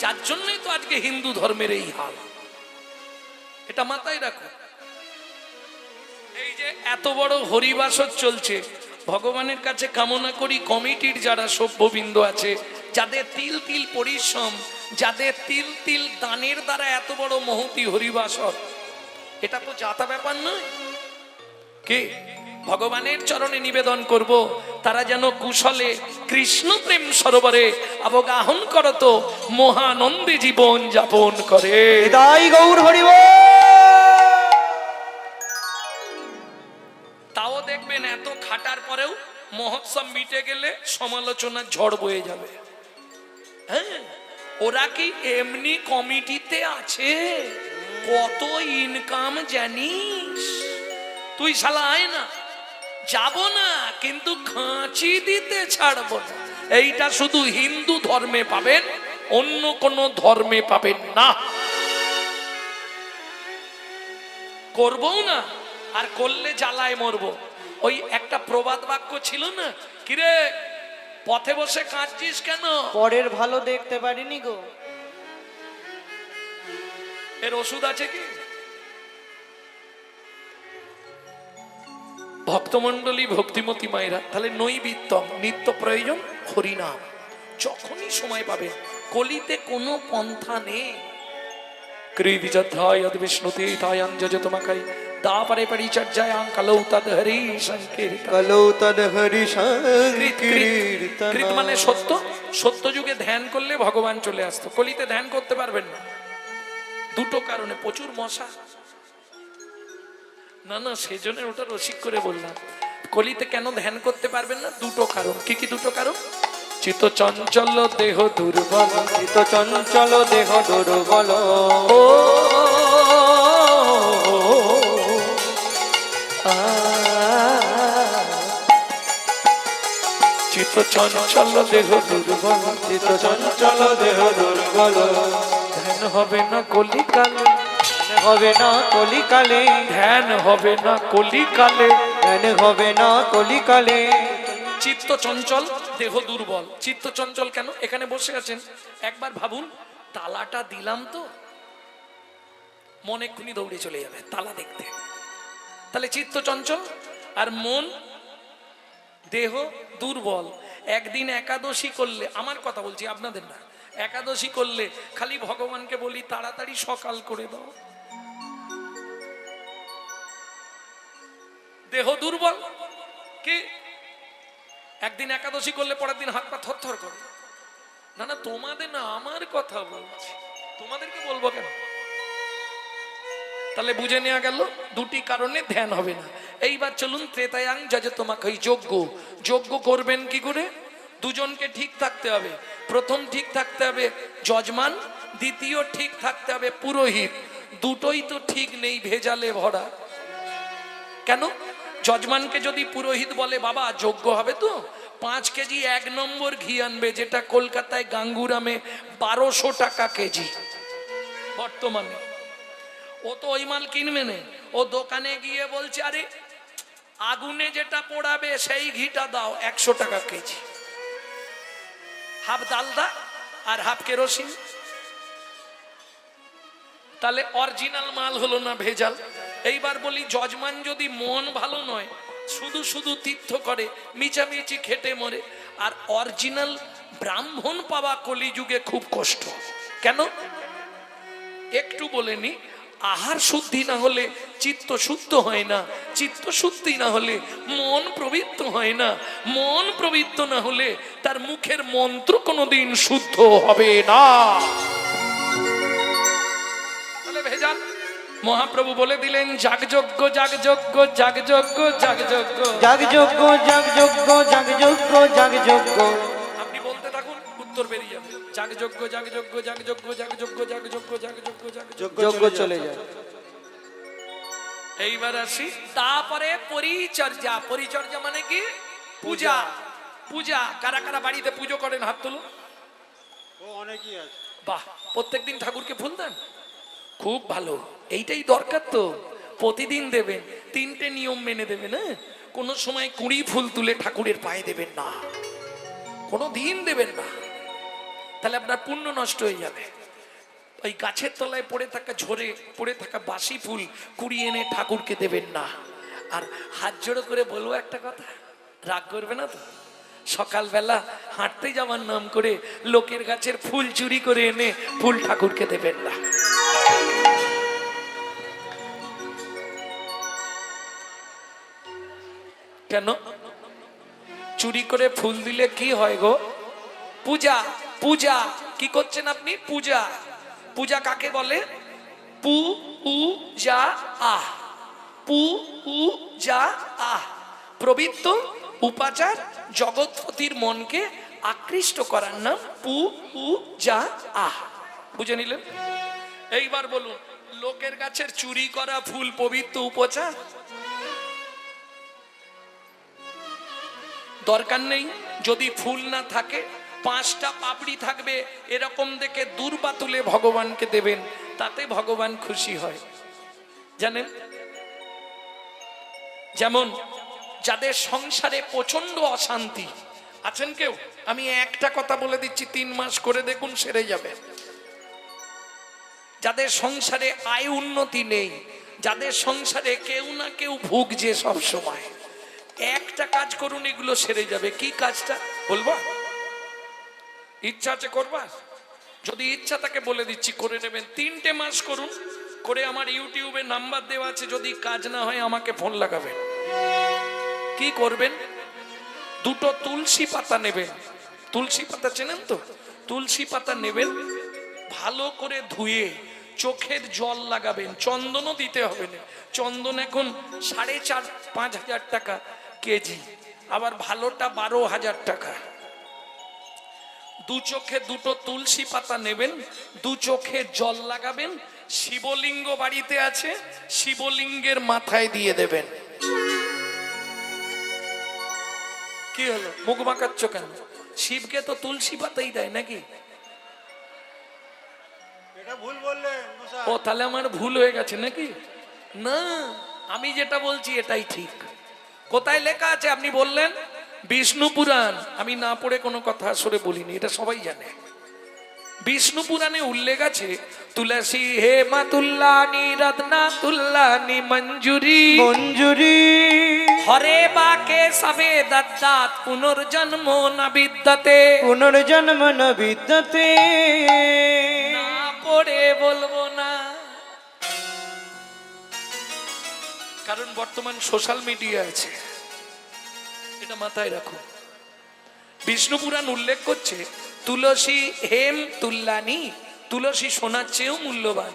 যার জন্যই তো আজকে হিন্দু ধর্মের এই হাল। এটা মাথায় রাখো। এই যে এত বড় হরিবাসর চলছে, ভগবানের কাছে কামনা করি কমিটির যারা সভ্যবৃন্দ আছে, যাদের তিল তিল পরিশ্রম, যাদের তিল তিল দানের দ্বারা এত বড় মহতি হরিবাসর, এটা তো জাতা ব্যাপার নয়। কে ভগবানের চরণে নিবেদন করব, তারা যেন কুশলে কৃষ্ণ প্রেম সরোবরে অবগাহন করত, মহানন্দে জীবন যাপন করে। হৃদয় গৌর হরিব। তাও দেখবেন এত খাটার পরেও মহোৎসব মিটে গেলে সমালোচনার ঝড় বয়ে যাবে। হ্যাঁ, ওরা কি এমনি কমিটিতে আছে? কত ইনকাম জানিস তুই? শালা আয় না, যাব না, কিন্তু খাঁচি দিতে ছাড়বো না। এইটা শুধু হিন্দু ধর্মে পাবেন, অন্য কোন ধর্মে পাবেন না। করবো না, আর করলে জ্বালায় মরবো। ওই একটা প্রবাদ বাক্য ছিল না, কিরে পথে বসে কাঁদছিস কেন? পরের ভালো দেখতে পারিনি গো। এর ওষুধ আছে কি? ভক্তমন্ডলী, ভক্তিমতী মায়েরা, তাহলে নৈবিত্যম নিত্য প্রয়োজন হরিনাম, যখনই সময় পাবেন। কলিতে কোনো পন্থা নেই। কৃদিজধ্যায় বিষ্ণুতে তায়াং যজতমাকাই দাপরে পরিচর্যায়াং কলৌ তদ হরি সংকীর্তন। কলৌ তদ হরি কৃত মানে সত্য। সত্য যুগে ধ্যান করলে ভগবান চলে আসতো। কলিতে ধ্যান করতে পারবেন না, দুটো কারণে। প্রচুর মশা, না না সেজন্য ওটা রসিক করে বললাম। কলিতে কেন ধ্যান করতে পারবেন না? দুটো কারণ। কি কি দুটো কারণ? চিত্ত চঞ্চল দেহ দুর্বল। চিত্ত চঞ্চল দেহ দুর্বল। ও চিত্ত চঞ্চল দেহ দুর্বল। চিত্ত চঞ্চল দেহ দুর্বল। ধ্যান হবে না কলিকালে, হবে না কলিকালে। ধ্যান হবে না কলিকালে, ধ্যান হবে না কলিকালে। চিত্ত চঞ্চল দেহ দুর্বল। চিত্ত চঞ্চল কেন? এখানে বসে আছেন, একবার ভাবুন, তালাটা দিলাম তো মন এক্ষুনি দৌড়ে চলে যাবে তালা দেখতে। তাহলে চিত্ত চঞ্চল, আর মন দেহ দুর্বল। একদিন একাদশী করলে, আমার কথা বলছি আপনাদের না, একাদশী করলে খালি ভগবানকে বলি তাড়াতাড়ি সকাল করে দাও, দেহ দুর্বল। কি একদিন একাদশী করলে পরের দিন হাত পা থরথর করে? না না, তোমাদের না, আমার কথা বলছি। তোমাদেরকে বলবো কেন? তাহলে বুঝে নেওয়া গেল দুটি কারণে ধ্যান হবে না। এইবার চলুন ত্রেতায়াং যজে তোমাকে যজ্ঞ। যজ্ঞ করবেন কি করে? দুজনকে ঠিক থাকতে হবে। প্রথম ঠিক থাকতে হবে যজমান, দ্বিতীয় ঠিক থাকতে হবে পুরোহিত। দুটোই তো ঠিক নেই, ভেজালে ভরা। কেন? যজমানকে যদি পুরোহিত বলে বাবা যজ্ঞ হবে তো 5 কেজি 1 নম্বর ঘি আনবে, যেটা কলকাতায় গাঙ্গুরামে 1200 টাকা কেজি বর্তমানে, ও তো ওই মাল কিনবে না। ও দোকানে গিয়ে বলছে আরে আগুনে যেটা পোড়াবে সেই ঘিটা দাও, 100 টাকা কেজি। হাফ ডালদা আর হাফ কেরোসিন। তাহলে অরিজিনাল মাল হলো না ভেজাল? এইবার বলি যজমান যদি মন ভালো নয়, শুধু শুধু তীর্থ করে, মিচামিচি খেটে মরে, আর অরিজিনাল ব্রাহ্মণ পাওয়া কলিযুগে খুব কষ্ট। কেন? একটু বলে নি, আহার শুদ্ধি না হলে চিত্ত শুদ্ধ হয় না, চিত্ত শুদ্ধি না হলে মন প্রবৃত্ত হয় না, মন প্রবৃত্ত না হলে তার মুখের মন্ত্র কোনোদিন শুদ্ধ হবে না। তাহলে ভেজাল। মহাপ্রভু বলে দিলেন যাগযজ্ঞ যাগযজ্ঞ যাগযজ্ঞ যাগযজ্ঞ যাগযজ্ঞ যাগযজ্ঞ যাগযজ্ঞ যাগযজ্ঞ। আপনি বলতে থাকুন, উত্তর বেরিয়ে যাবে। যাগযজ্ঞ যাগযজ্ঞ যাগযজ্ঞ যাগযজ্ঞ যাগযজ্ঞ যাগযজ্ঞ যাগযজ্ঞ যজ্ঞ চলে যায়। এইবার আসি, তারপরে পরিচর্যা। পরিচর্যা মানে কি? পূজা। পূজা কারা কারা বাড়িতে পুজো করেন? হাত তুলুন। ও অনেকই আছে। বাহ, প্রত্যেকদিন ঠাকুরকে ফুল দেন? খুব ভালো, এইটাই দরকার তো। প্রতিদিন দেবেন, 3টে নিয়ম মেনে দেবেন। হ্যাঁ, কোনো সময় 20 ফুল তুলে ঠাকুরের পায়ে দেবেন না। কোনো দিন দেবেন না, তাহলে আপনার পুণ্য নষ্ট হয়ে যাবে। ওই গাছের তলায় পড়ে থাকা, ঝরে পড়ে থাকা বাসি ফুল কুড়িয়ে এনে ঠাকুরকে দেবেন না। আর হাত জোড়ো করে বলবো একটা কথা, রাগ করবে না তো? সকালবেলা হাঁটতে যাওয়ার নাম করে লোকের গাছের ফুল চুরি করে এনে ফুল ঠাকুরকে দেবেন না। কেন? চুরি করে ফুল দিলে কি হয় গো? পূজা। পূজা কি করছেন আপনি? পূজা। পূজা কাকে বলে? পু উ যা আহ। পু উ যা আহ, পবিত্র উপাচার, জগৎপতির মনকে আকৃষ্ট করার নাম পু উ যা আহ। বুঝে নিলেন? এইবার বলুন, লোকের গাছের চুরি করা ফুল পবিত্র উপচার? দরকার নেই। যদি ফুল না থাকে, 5টা পাপড়ি থাকবে, এরকম দেখে দূর্বা তুলে ভগবানকে দেবেন, তাতে ভগবান খুশি হয়। জানেন, যেমন যাদের সংসারে প্রচন্ড অশান্তি, আছেন কেউ? আমি একটা কথা বলে দিচ্ছি, 3 মাস করে দেখুন, সেরে যাবে। যাদের সংসারে আয় উন্নতি নেই, যাদের সংসারে কেউ না কেউ ভুগছে সব সময়, একটা কাজ করুন, এগুলো সেরে যাবে। কি কাজটা বলবো? ইচ্ছা আছে করবার? যদি ইচ্ছা তাকে বলে দিচ্ছি, করে নেবেন। 3টে মাস করুন, করে আমার ইউটিউবে নাম্বার দেওয়া আছে, যদি কাজ না হয় আমাকে ফোন লাগাবেন। কি করবেন? 2টো তুলসী পাতা নেবেন। তুলসী পাতা চেনেন তো? তুলসী পাতা নেবেন, ভালো করে ধুয়ে চোখের জল লাগাবেন। চন্দনও দিতে হবে না, চন্দন এখন 4,500-5 হাজার টাকা কেজি, আবার ভালোটা 12,000 টাকা। 2 চোখে 2টো তুলসী পাতা নেবেন, 2 চোখে জল লাগাবেন, শিবলিঙ্গ বাড়িতে আছে, শিবলিঙ্গের মাথায় দিয়ে দেবেন। কি হলো, মুখ বাঁকাচ্ছ কেন? শিবকে তো তুলসী পাতাই দেয় নাকি? এটা ভুল বললেন মশাই। ও, তাহলে আমার ভুল হয়ে গেছে নাকি? না, আমি যেটা বলছি এটাই ঠিক। কোথায় লেখা আছে আপনি বললেন? বিষ্ণু পুরাণ। আমি না পড়ে কোনো কথা আসলে বলিনি, এটা সবাই জানে। বিষ্ণু পুরাণে উল্লেখ আছে, তুলসী হে মা তুল্লানি রত্না তুল্লানি মঞ্জুরি মঞ্জুরি হরে বাকে সবে দত্তাত পুনর্জন্ম না বিদ্যতে। পুনর্জন্ম ন বিদ্যতে। না পড়ে বলবো না, কারণ বর্তমান সোশ্যাল মিডিয়া আছে, এটা মাথায় রাখো। বিষ্ণু পুরাণ উল্লেখ করছে, তুলসী হেম তুল্লানি, তুলসী সোনার চেয়েও মূল্যবান।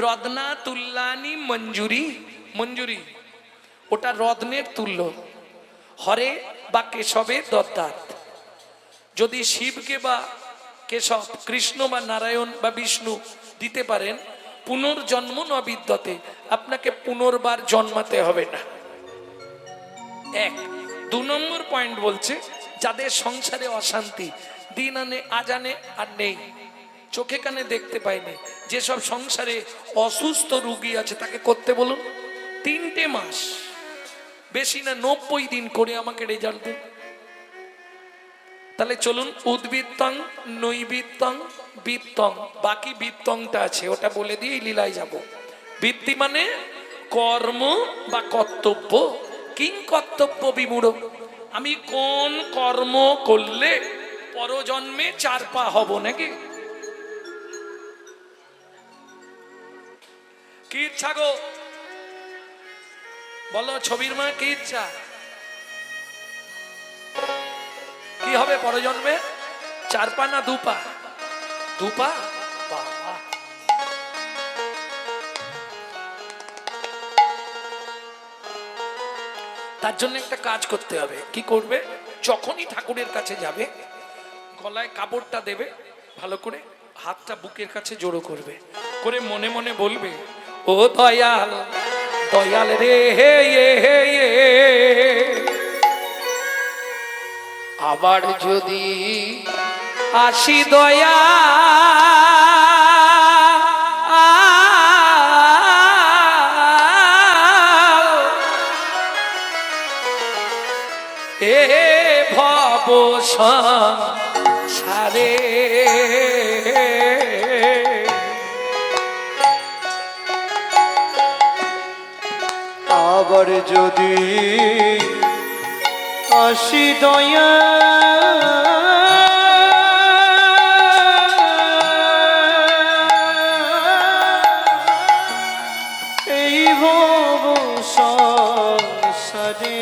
রত্না তুল্লানি মঞ্জুরি, মঞ্জুরি ওটা রত্নের তুল্য। হরে বা কেশবে দত্তাত, যদি শিবকে বা কেশব, কৃষ্ণ বা নারায়ণ বা বিষ্ণু দিতে পারেন, পুনর্জন্ম ন বিদ্যতে, আপনাকে পুনর্বার জন্মাতে হবে না। 1। 2 নম্বর পয়েন্ট বলছে, যাদের সংসারে অশান্তি, দিন আনে আজ আনে আর নেই, চোখে কানে দেখতে পায়নি, যেসব সংসারে অসুস্থ রোগী আছে, তাকে করতে বলুন 3টে মাস, বেশি না 90 দিন করে আমাকে রেজাল্ট দিন। তাহলে চলুন, উদ্বৃত্তং নৈবৃত্তং বৃত্তং, বাকি বৃত্তংটা আছে, ওটা বলে দিয়ে লীলায় যাব। বৃত্তি মানে কর্ম বা কর্তব্য। কিং কর্তব্য বিমূঢ়, আমি কোন কর্ম করলে পরজন্মে 4 পা হব নাকি? কি ইচ্ছা গো বলো, ছবির মা কি ইচ্ছা? কি হবে পরজন্মে? 4 পা না 2 পা? 2 পা। বাবা, তার জন্য একটা কাজ করতে হবে। কি করবে? যখনই ঠাকুরের কাছে যাবে, গলায় কাপড়টা দেবে, ভালো করে হাতটা বুকের কাছে জড়ো করবে, করে মনে মনে বলবে, ও দয়াল, দয়াল রে হে হে আবার যদি আসি দয়া এ ভব সংসারে আবার যদি আসি দয়া এই ভব সংসারে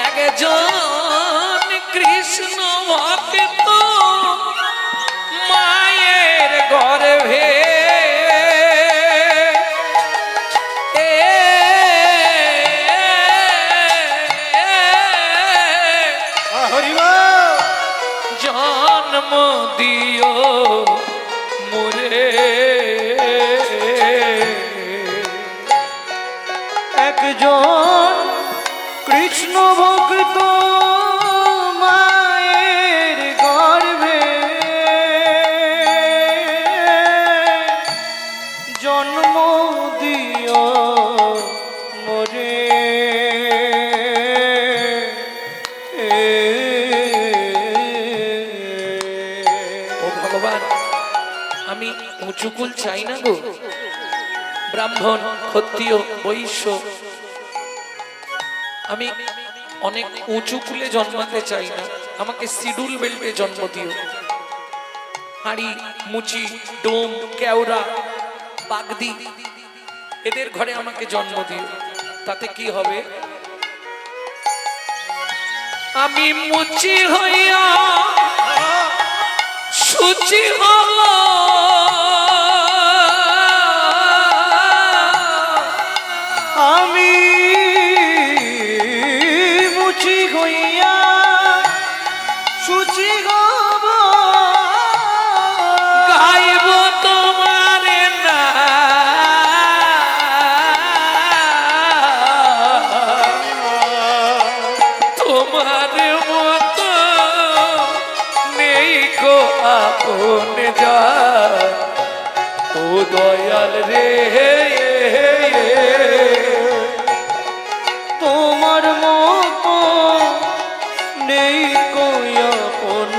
একজন কৃষ্ণ ভক্ত মায়ের গর্ভে জন্ম দিও মোরে একজন কৃষ্ণ ভক্ত মায়ের গর্ভে জন্ম দিও মোরে ও ভগবান, আমি উঁচুকুল চাই না গো। ব্রাহ্মণ, ক্ষত্রিয়, বৈশ্য, আমি অনেক উঁচু কুলে জন্মাতে চাই না। আমাকে শিডুল বেল্টে জন্ম দিও। হাঁড়ি, মুচি, ডোম, কেওড়া, বাগদি এদের ঘরে আমাকে জন্ম দিও। তাতে কি হবে? আমি মুচি হইয়া সুচি হব, আমি মুচি হইয়া সুচি হব গাইব তোমার না তোমার মতো নেই কো আপন যা ও দয়াল রে। তোমার মতো নেই কইয়া কোন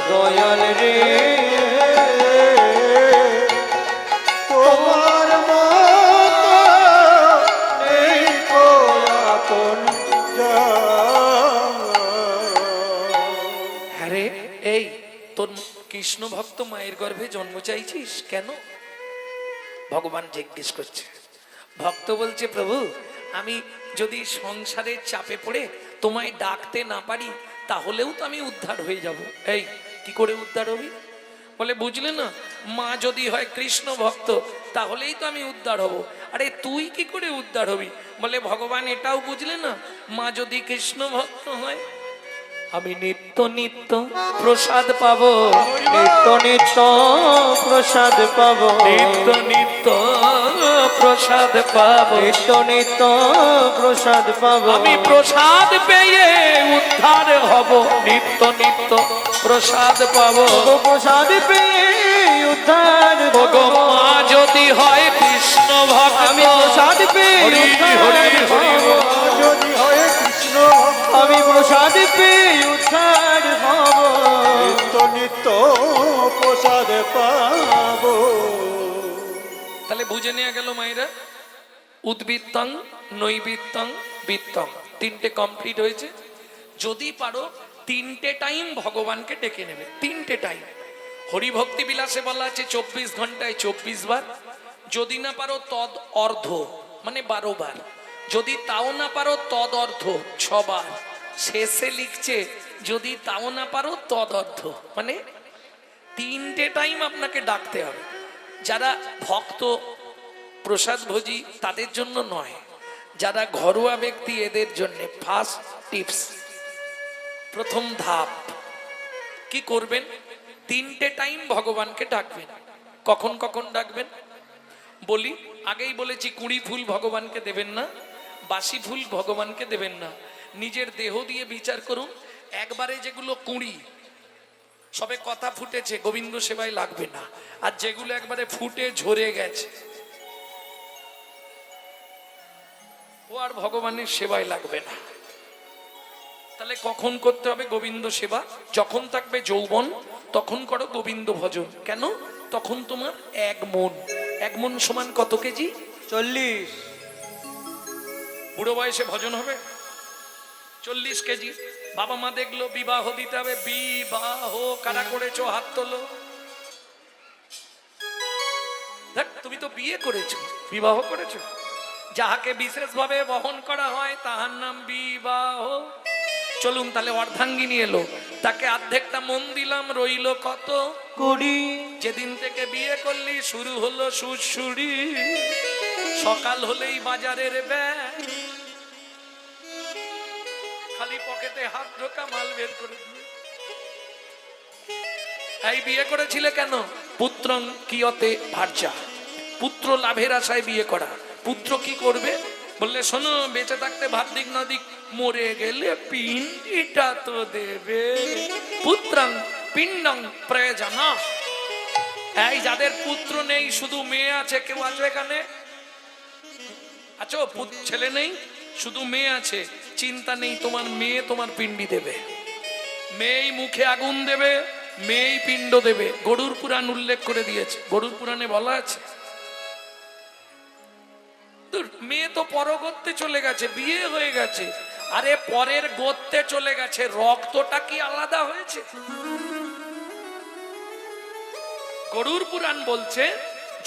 দয়াল রে তোমার মতো নেই কো আপন জন। হ্যাঁ রে, এই তোর কৃষ্ণ ভক্ত মায়ের গর্ভে জন্ম চাইছিস কেন? ভগবান জিজ্ঞেস করছে। ভক্ত বলছে, প্রভু আমি যদি সংসারের চাপে পড়ে তোমায় ডাকতে না পারি তাহলেও তো আমি উদ্ধার হয়ে যাব। এই কি করে উদ্ধার হবি? বলে বুঝলে না, মা যদি হয় কৃষ্ণ ভক্ত তাহলেই তো আমি উদ্ধার হব। আরে তুই কি করে উদ্ধার হবি? বলে ভগবান এটাও বুঝলে না, মা যদি কৃষ্ণ ভক্ত হয় আমি নিত্য নিত্য প্রসাদ পাবো। নিত্য নিত্য প্রসাদ পাব নিত্য নিত্য প্রসাদ পাবো। নিত্য নিত্য প্রসাদ পাব আমি প্রসাদ পেয়ে উদ্ধার হব। নিত্য নিত্য প্রসাদ পাবো। প্রসাদ পেয়ে উদ্ধার হব। গো মা যদি হয় কৃষ্ণ ভক্ত আমি প্রসাদ পেয়ে হরি উদ্ধার হরি হরি হব। বল। যদি হয় কৃষ্ণ আমি প্রসাদ পেয়ে উদ্ধার হব। নিত্য নিত্য প্রসাদ পাবো। তাহলে বুঝে নেওয়া গেল মায়েরা, উদ্বৃত্তং, নৈবৃত্তং, বৃত্তং, তিনটে কমপ্লিট হয়েছে। যদি পারো তিনটে টাইম ভগবানকে ডেকে নেবে। তিনটে টাইম। হরিভক্তি বিলাসে বলা আছে 24 ঘন্টায় 24 বার। যদি না পারো তদ অর্ধ মানে 12 বার। যদি তাও না পারো তদ অর্ধ 6 বার। শেষে লিখছে যদি তাও না পারো তদ অর্ধ মানে তিনটে টাইম আপনাকে ডাকতে হবে। যারা ভক্ত প্রসাদ ভোজি তাদের জন্য নয়, যারা ঘরোয়া ব্যক্তি এদের জন্য ফার্স্ট টিপস, প্রথম ধাপ কি করবেন? তিনটে টাইম ভগবানকে ডাকবেন। কখন কখন ডাকবেন বলি, আগেই বলেছি, কুঁড়ি ফুল ভগবানকে দেবেন না, বাসি ফুল ভগবানকে দেবেন না। নিজের দেহ দিয়ে বিচার করুন। একবারে যেগুলো কুঁড়ি সবে কথা ফুটেছে, গোবিন্দ সেবায় লাগবে না। আর যেগুলো একবারে ফুটে ঝরে গেছে, ও আর ভগবানের সেবায় লাগবে না। তাহলে কখন করতে হবে গোবিন্দ সেবা? যখন থাকবে যৌবন তখন করো গোবিন্দ ভজন। কেন? তখন তোমার এক মন। এক মন সমান কত কেজি? 40। বুড়ো বয়সে ভজন হবে 40 কেজি। বাবা মা দেখলো বিবাহ দিতে হবে, বিবাহ কারা করেছো হাত তোলো। দেখ, তুমি তো বিয়ে করেছো, বিবাহ করেছো। যাহাকে বিশেষভাবে বহন করা হয় তাহার নাম বিবাহ। চলুন তাহলে অর্ধাঙ্গিনী এলো, তাকে অর্ধেকটা মন দিলাম, রইল কত? 20। যেদিন থেকে বিয়ে করলি শুরু হলো সুরসুরি, সকাল হলেই বাজারের ব্যাগ, খালি পকেটে হাত ঢোকা, মাল বের করে দিয়ে। এই বিয়ে করেছিলে কেন? পুত্রং কিয়তে ভার্যা, পুত্র লাভের আশায় বিয়ে করা। পুত্র কি করবে? বললে শোনো, বেঁচে থাকতে ভাত দিক না দিক, মরে গেলে পিণ্ডিটা তো দেবে। পুত্রং পিণ্ডং প্রয়োজন। এই যাদের পুত্র নেই, শুধু মেয়ে আছে, কেউ আছে এখানে? আচ্ছা, ছেলে নেই, শুধু মেয়ে আছে, চিন্তা নেই, তোমার মেয়ে তোমার পিণ্ডি দেবে। মেয়েই মুখে আগুন দেবে, মেয়েই পিণ্ড দেবে। গরুর পুরাণ উল্লেখ করে দিয়েছে, গরুর পুরাণে বলা আছে। মেয়ে তো পরগত্যে চলে গেছে, বিয়ে হয়ে গেছে, আরে পরের গোত্রে চলে গেছে, রক্তটা কি আলাদা হয়েছে? গরুর পুরাণ বলছে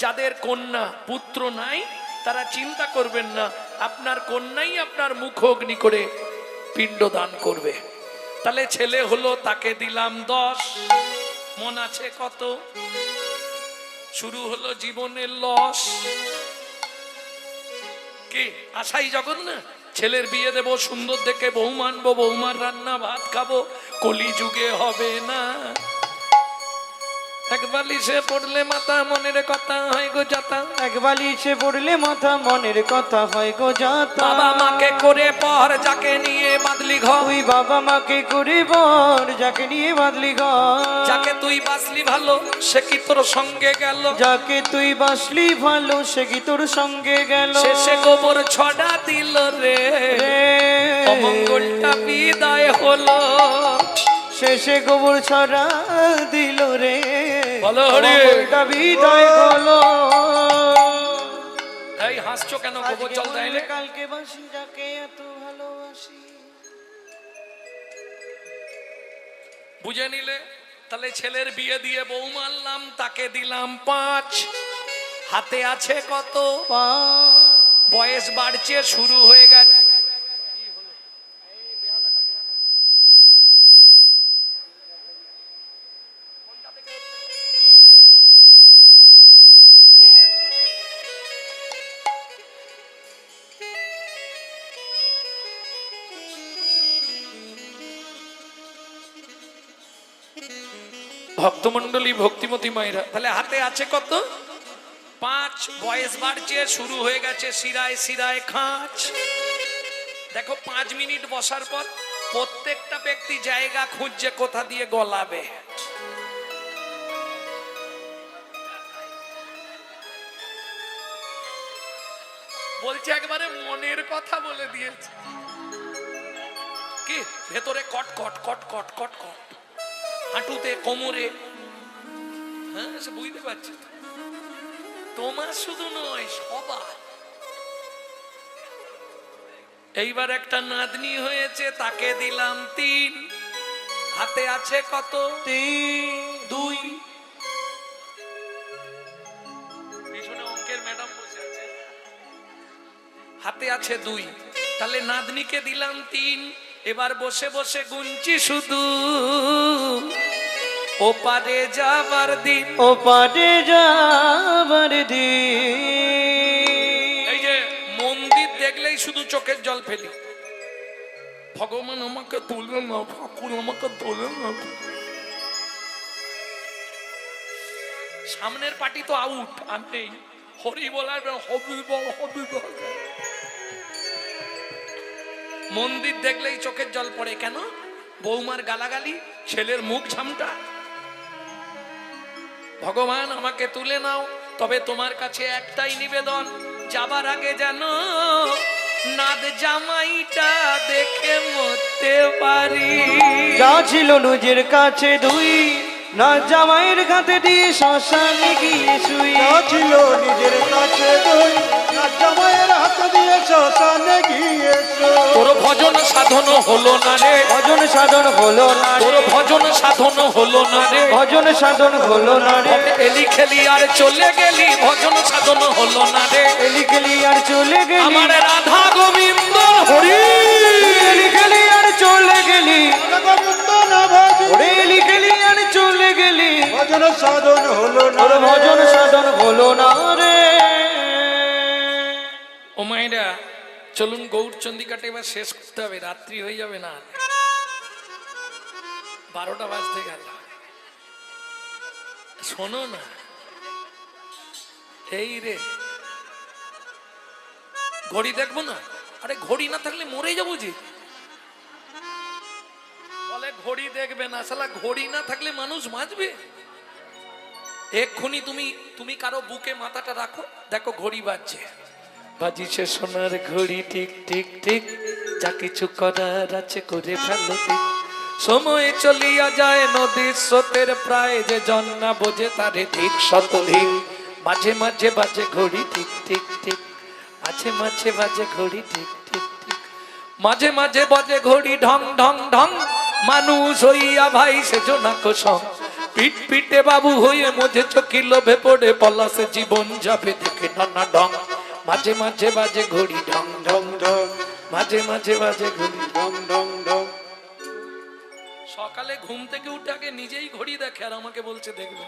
যাদের কন্যা পুত্র নাই তারা চিন্তা করবেন না, আপনার কন্যাই আপনার মুখ অগ্নি করে পিণ্ড দান করবে। তাহলে ছেলে হলো, তাকে দিলাম 10, মন আছে কত? শুরু হলো জীবনের লস। কি আশাই জগৎ না? ছেলের বিয়ে দেবো, সুন্দর দেখে বউ মানবো, বৌমার রান্না ভাত খাবো, কলি যুগে হবে না। এক বালিশে পড়লে মাথা, মনের কথা হয় গো যাতা। এক বালিশে পড়লে মাথা, মনের কথা হয় গো যাতা। বাবা মাকে করে পর, যাকে নিয়ে বাঁধলি ঘর। তুই বাবা মাকে করে বর, যাকে নিয়ে বাঁধলি ঘর। যাকে তুই বাসলি ভালো, সে কি তোর সঙ্গে গেল? যাকে তুই বাসলি ভালো, সে কি তোর সঙ্গে গেল? শেষে গোবর ছড়া দিল রে, অমঙ্গলটা বিদায় হলো। শেষে গোবর ছড়া দিল রে, বলো হরি। অমঙ্গলটা বিদায় হলো। এই হাসছো কেন? গোবর জল দেয় না? কালকে বাসি, যাকে এত ভালোবাসি। বুঝে নিলে? তাহলে ছেলের বিয়ে দিয়ে বউ মানলাম, তাকে দিলাম 5, হাতে আছে কত? বয়স বাড়ছে, শুরু হয়ে গেছে। ভক্তমন্ডলী, ভক্তিমতী মায়েরা, তাহলে হাতে আছে কত? 5, বয়স বাড়ছে, শুরু হয়ে গেছে শিরায় শিরায় খাঁচ। দেখো 5 মিনিট বসার পর প্রত্যেকটা ব্যক্তি জায়গা খুঁজছে কোথা দিয়ে গলাবে। বলছে একবারে মনের কথা বলে দিয়েছে। কি ভেতরে কট কট কট কট কট কট, হাঁটুতে, কোমরে। হ্যাঁ, সে বুঝতে পারছি। তোমার শুধু নয়, সবার। এইবার একটা নাতনি হয়েছে, তাকে দিলাম 3, হাতে আছে কত? 2। পিছনে অঙ্কের ম্যাডাম বসে আছে, হাতে আছে 2। তাহলে নাতনিকে দিলাম 3। এবার বসে বসে গুনছি শুধু, ওপারে যাবার দিন, ওপারে যাবার দিন। এই যে মন্দির দেখলেই শুধু চোখের জল ফেলি, ভগবান আমাকে তোলে না, ঠাকুর আমাকে তোলে না। সামনের পার্টি তো আউট, আমি হরি বলার হবি বল, হবি বল। মন্দির দেখলেই চোখের জল পড়ে। কেন? বৌমার গালাগালি, ছেলের মুখ ঝামটা, ভগবান আমাকে তুলে নাও, তবে তোমার কাছে একটাই নিবেদন, যাবার আগে যেন নাদ জামাইটা দেখে মরতে পারি। যা ছিল নিজের কাছে দুই, না জামাইয়ের কাছে দিয়ে শ্মশানে গিয়ে শুই। যা ছিল নিজের কাছে দুই, না জামাইয়ের হাত দিয়ে শ্মশানে গিয়েছো। তোর ভজন সাধন হলো না রে, ভজন সাধন হলো না তোর রে, ভজন সাধন হলো না রে, ভজন সাধন হলো না রে, এলি খেলি আর চলে গেলি, ভজন সাধন হলো না রে। এলি গেলি আর চলে গেলি, আমার রাধা গোবিন্দ হরি, এলি গেলি আর চলে গেলি, গোবিন্দ না ভাজি, ওরে এলি গেলি আর চলে গেলি, ভজন সাধন হলো না ওর ভজন সাধন হলো না রে। ও মায়েরা, চলুন গৌরচন্দিকাটা এবার শেষ করতে হবে, রাত্রি হয়ে যাবে না, 12টা বাজতে গেল। শোনো না, এই রে ঘড়ি দেখবো না, আরে ঘড়ি না থাকলে মরে যাবো যে। বলে ঘড়ি দেখবে না, শালা ঘড়ি না থাকলে মানুষ বাঁচবে? এক্ষুনি তুমি কারো বুকে মাথাটা রাখো, দেখো ঘড়ি বাজছে, বাজিছে সোনার ঘড়ি টিক টিক টিক, যা কিছু করার আছে করে ফেলো ঠিক। সময় চলিয়া যায় নদীর স্রোতের প্রায়, যে জন না বোঝে তারে ঠিক শতধিক। মাঝে মাঝে বাজে ঘড়ি টিক টিক টিক, মাঝে মাঝে বাজে ঘড়ি টিক টিক টিক, মাঝে মাঝে বাজে ঘড়ি ঢং ঢং ঢং। মানুষ হইয়া ভাই সেজো না কোসম, পিট পিটে বাবু হয়ে মজে চকি লোভে পড়ে পলাশে জীবন যাবে দেখে নানা ঢং। মাঝে মাঝে বাজে ঘড়ি ঢং ঢং ঢং, মাঝে মাঝে বাজে ঘড়ি ঢং ঢং ঢং। সকালে ঘুম থেকে উঠে আগে নিজেই ঘড়ি দেখে আর আমাকে বলছে দেখবে।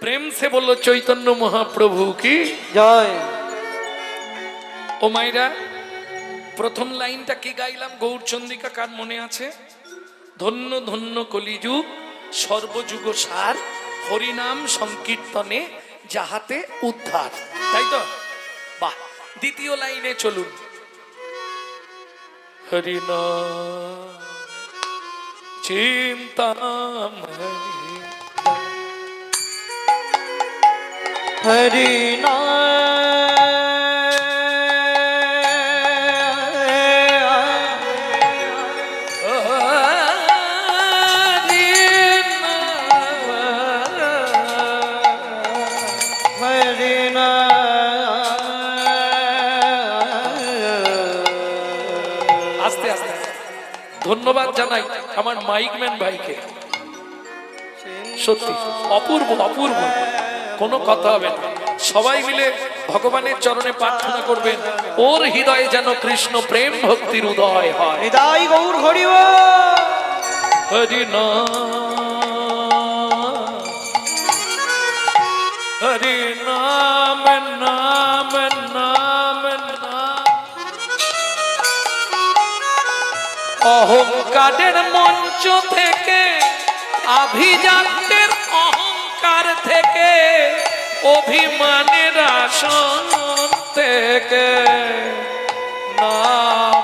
প্রেম সে বললো চৈতন্য মহাপ্রভু কি জয়। ও মাইরা, প্রথম লাইনটা কি গাইলাম গৌরচন্দিকা কার মনে আছে? ধন্য ধন্য কলিযুগ সর্বযুগ সার, হরিনাম সংকীর্তনে যাহাতে উদ্ধার, তাই তো? বাহ। দ্বিতীয় লাইনে চলুন, হরিনাম চিন্তামণি, হরি আস্তে আস্তে ধন্যবাদ জানাই আমার মাইকম্যান ভাইকে, সত্যি অপূর্ব অপূর্ব, কোনো কথা হবে না। সবাই মিলে ভগবানের চরণে প্রার্থনা করবেন, ওর হৃদয়ে যেন কৃষ্ণ প্রেম ভক্তির উদয় হয়। হৃদয় গৌর হরি হরি হরি নাম নাম নাম নাম। অহংকারের মঞ্চ থেকে, আভিজাত্যের অহংকার থেকে, অভিমানের আসন থেকে নাম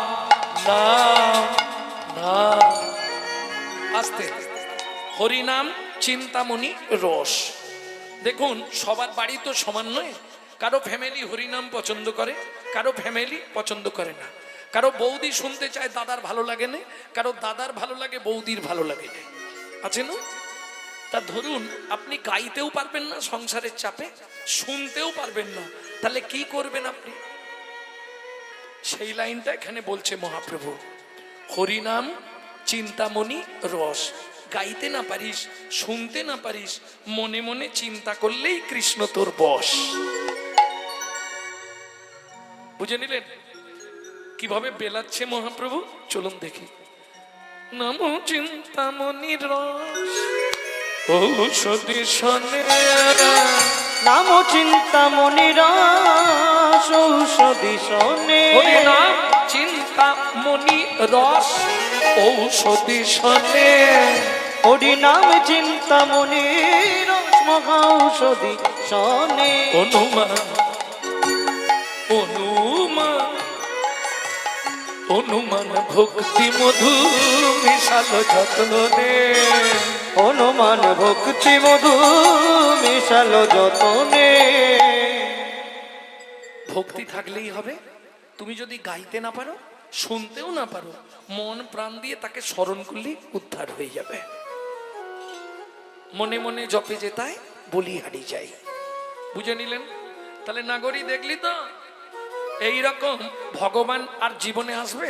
নাম নাম। আস্তে, হরিনাম চিন্তামণি রস। দেখুন সবার বাড়ি তো সমান নয়, কারো ফ্যামিলি হরিনাম পছন্দ করে, কারো ফ্যামিলি পছন্দ করে না, কারো বৌদি শুনতে চায় দাদার ভালো লাগে না, কারো দাদার ভালো লাগে বৌদির ভালো লাগে না, আছে না? তা ধরুন আপনি গাইতেও পারবেন না সংসারের চাপে, শুনতেও পারবেন না, তাহলে কি করবেন আপনি? সেই লাইনটা এখানে বলছে মহাপ্রভু, হরিনাম চিন্তামণি রস। গাইতে না পারিস, শুনতে না পারিস, মনে মনে চিন্তা করলেই কৃষ্ণ তোর বশ। বুঝে নিলেন কিভাবে বেলাচ্ছে মহাপ্রভু? চলুন দেখি। নমো চিন্তামণি রস ঔষধি শোনে, নাম চিন্তামণি রস ঔষধি শোনে, হরিনাম চিন্তামণি রস ঔষধি শোনে, হরিনাম চিন্তামণি রস মহা ঔষধি শোনে। অনুমান অনুমান অনুমান ভক্তি মধু মিশাল যতনে, হনুমান ভক্তি মধু মিশালো যতনে। ভক্তি থাকলেই হবে। তুমি যদি গাইতে না পারো, শুনতেও না পারো, মন প্রাণ দিয়ে তাকে স্মরণ করলে উদ্ধার হয়ে যাবে। মনে মনে জপে যেতায় বলি হারি যাই। বুঝে নিলেন? তাহলে নাগরী দেখলি তো, এইরকম ভগবান আর জীবনে আসবে?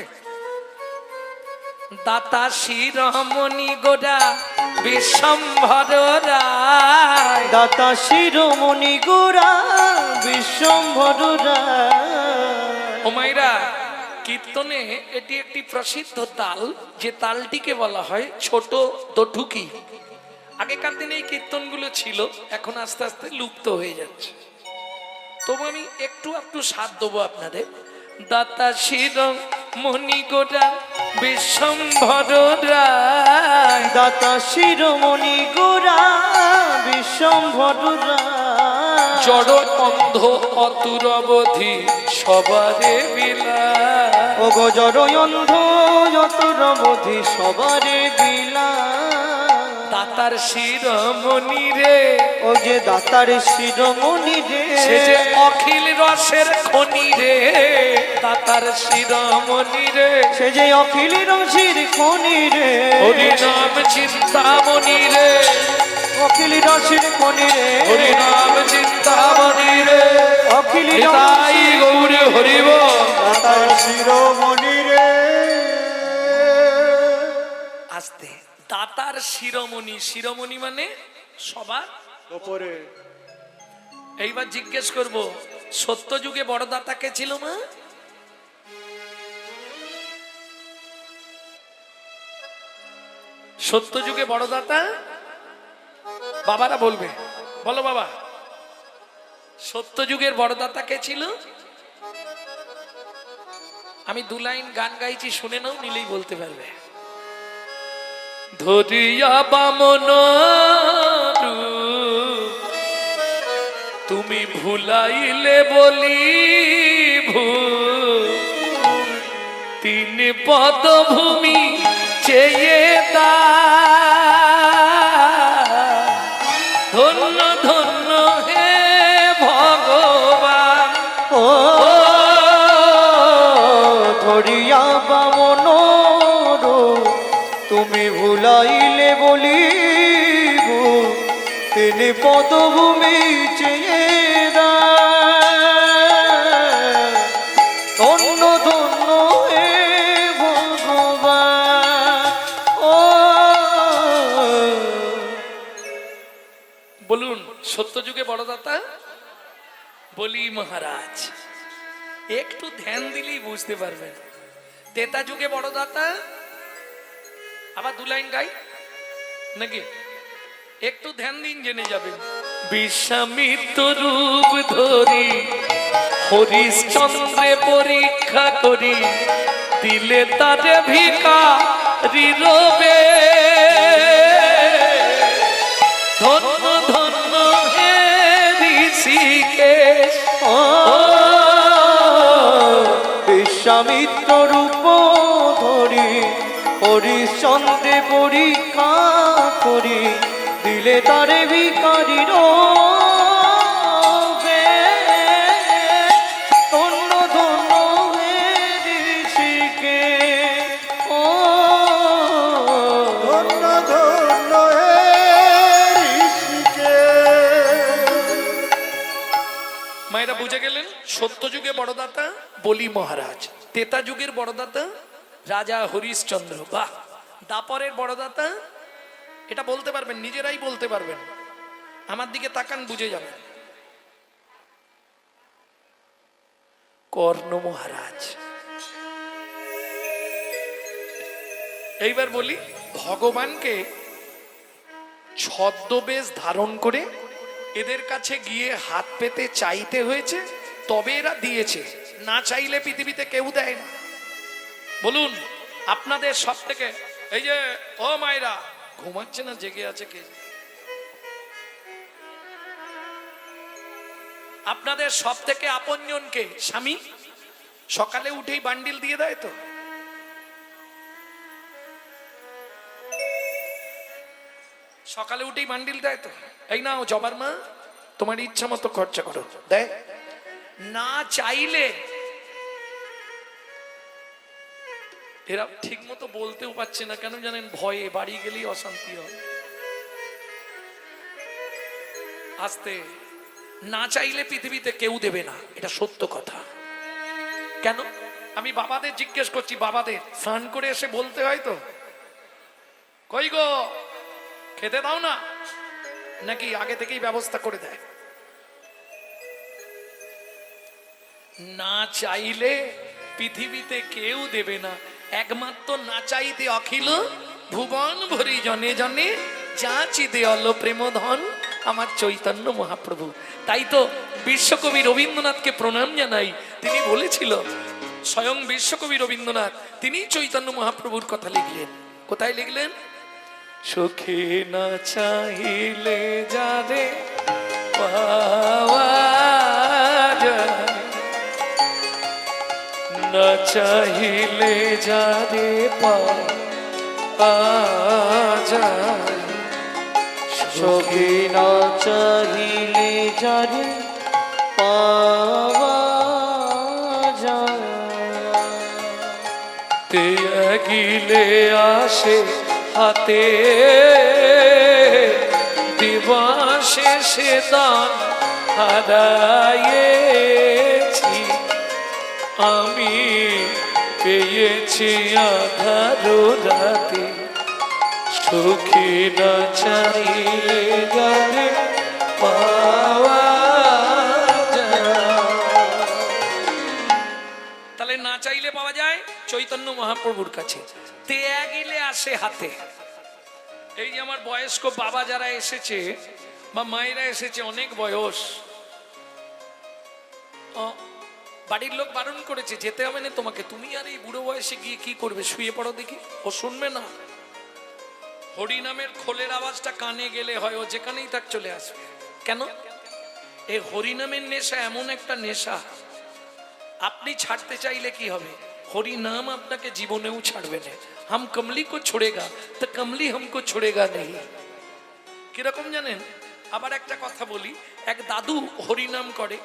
দাতা শিরোমণি গোরা বিশ্বম্ভর রায়, দাতা শিরোমণি গোরা বিশ্বম্ভর রায়। ও মাইরা, কীর্তনে এটি একটি প্রসিদ্ধ তাল, যে তালটিকে বলা হয় ছোট দঠুকি। আগেকার দিনে এই কীর্তনগুলো ছিল, এখন আস্তে আস্তে লুপ্ত হয়ে যাচ্ছে। তবু আমি একটু একটু স্বাদ দেবো আপনাদের। দাতা শিরোমণি গোরা বিশ্বম্ভর রায়, দাতা শিরোমণি গোরা বিশ্বম্ভর রায়। জড় অন্ধ অতুরবধি সবারে বিলায়, ও গো জড় অন্ধ যতুরবধি সবারে বিলায়। দাতার শিরোমণি রে, ও যে দাতার শিরোমণি রে, সে যে অখিল রসের খনি রে। দাতার শিরোমণি রে, সে যে অখিল রসির খনি রে। হরি নাম চিন্তামণি রে, অখিল রসির খনি রে। হরি নাম চিন্তামণি রে। অখিল নিতাই গৌরে হরিব। দাতার শিরোমণি রে। আস্তে, দাতার শিরোমণি, শিরোমণি মানে সবার ওপরে। এইবার জিজ্ঞেস করব, সত্য যুগে বড় দাতা কে ছিল মা? সত্য যুগে বড় দাতা বাবারা বলবে, বলো বাবা, সত্য যুগের বড় দাতা কে ছিল? আমি দু লাইন গান গাইছি, শুনে নাও, নিলেই বলতে পারবে। ধরিয়া বামন রূপ, তুমি ভুলাইলে বলি তিন পদভূমি চেয়ে তা। ধন্য ধন্য হে ভগবান, ও ধরিয়া বামন রূপ, তুমি ভুলাইলে বলিব তিনি পদভূমি চেয়ে দেয়। ধন্য ধন্য হে ভগবান। ও বলুন, সত্য যুগে বড় দাতা বলি মহারাজ। একটু ধ্যান দিলেই বুঝতে পারবেন। তেতা যুগে বড় দাতা, আবার দু লাইন গাই নাকি? একটু ধ্যান দিন, জেনে যাবেন। বিশ্বামিত্র রূপ ধরি হরিশ্চন্দ্রে পরীক্ষা করি, দিলে তারে ভিখারি রবে। ধন্য ধন্য হে ঋষিকেশ, ও বিশ্বামিত্র রূপ ধরি হরিশ্চন্দ্রে পরীক্ষা করি, দিলে তারে ভিখারি রবে। ধন্য ধন্য হে ঋষিকে। ও ধন্য ধন্য হে ঋষিকে। মায়েরা বুঝে গেলেন? সত্য যুগে বড় দাতা বলি মহারাজ, তেতা যুগের বড় দাতা রাজা হরিশ্চন্দ্র। বাহ! দাপরের বড় দাতা, এটা বলতে পারবেন, নিজেরাই বলতে পারবেন। আমার দিকে তাকান, বুঝে যাবেন। কর্ণ মহারাজ। এইবার বলি, ভগবানকে ছদ্মবেশ ধারণ করে এদের কাছে গিয়ে হাত পেতে চাইতে হয়েছে, তবে এরা দিয়েছে। না চাইলে পৃথিবীতে কেউ দেয় না। বলুন, আপনাদের সব থেকে, এই যে ও মায়েরা, ঘুমাচ্ছে না জেগে আছে কে? আপনাদের সব থেকে আপনজন কে? স্বামী। সকালে উঠেই বান্ডিল দিয়ে দেয় তো? সকালে উঠেই বান্ডিল দেয় তো, এই নাও জবার মা, তোমার ইচ্ছা মতো খরচা করো, দেয় না চাইলে। এরা ঠিক মতো বলতেও পারছে না, কেন জানেন? ভয়ে, বাড়ি গেলেই অশান্তি হয়। আস্তে, না চাইলে পৃথিবীতে কেউ দেবে না, এটা সত্য কথা। কেন? আমি বাবাদের জিজ্ঞেস করছি, বাবাদের স্নান করে এসে বলতে হয় তো, কই গো খেতে দাও না, নাকি আগে থেকেই ব্যবস্থা করে দেয়? না চাইলে পৃথিবীতে কেউ দেবে না, একমাত্র না চাইতে অখিল ভুবন ভরি জনে জনে যাচিতে অল প্রেম ধন আমার চৈতন্য মহাপ্রভু। তাই তো বিশ্বকবি রবীন্দ্রনাথকে প্রণাম জানাই, তিনি বলেছিল, স্বয়ং বিশ্বকবি রবীন্দ্রনাথ তিনি চৈতন্য মহাপ্রভুর কথা লিখলেন। কোথায় লিখলেন? সুখে না চাইলে যারে পাওয়া যায়, না চাইলে যারে পাওয়া যায়, সখী না চাহিলে যারে পাওয়া যায়, তে গিলে আসে হাতে দিবসে সে দান হারাইয়েছি, আমি পেয়েছি আধার রাতে, সুখী না চাইলে যারে পাওয়া যায়। তাহলে না চাইলে পাওয়া যায় চৈতন্য মহাপ্রভুর কাছে, তেয়া গিলে আসে হাতে। এই যে আমার বয়স্ক বাবা যারা এসেছে বা মায়েরা এসেছে, অনেক বয়স, বাড়ির লোক বারণ করেছে যেতে হবে না তোমাকে, তুমি আর এই বুড়ো বয়সে গিয়ে কি করবে, শুয়ে পড়ো দেখি। ও শুনবে না। হরিনামের খোলের আওয়াজটা কানে গেলে হয় ও যেখানেই থাক চলে আসবে। কেন? এই হরিনামের নেশা এমন একটা নেশা, আপনি ছাড়তে চাইলে কি হবে, হরি নাম আপনাকে জীবনেও ছাড়বে না। হাম কমলি কো ছোড়েগা তো কমলি হামকো ছোড়েগা নেই। কিরকম জানেন? আবার একটা কথা বলি, এক দাদু হরি নাম করে,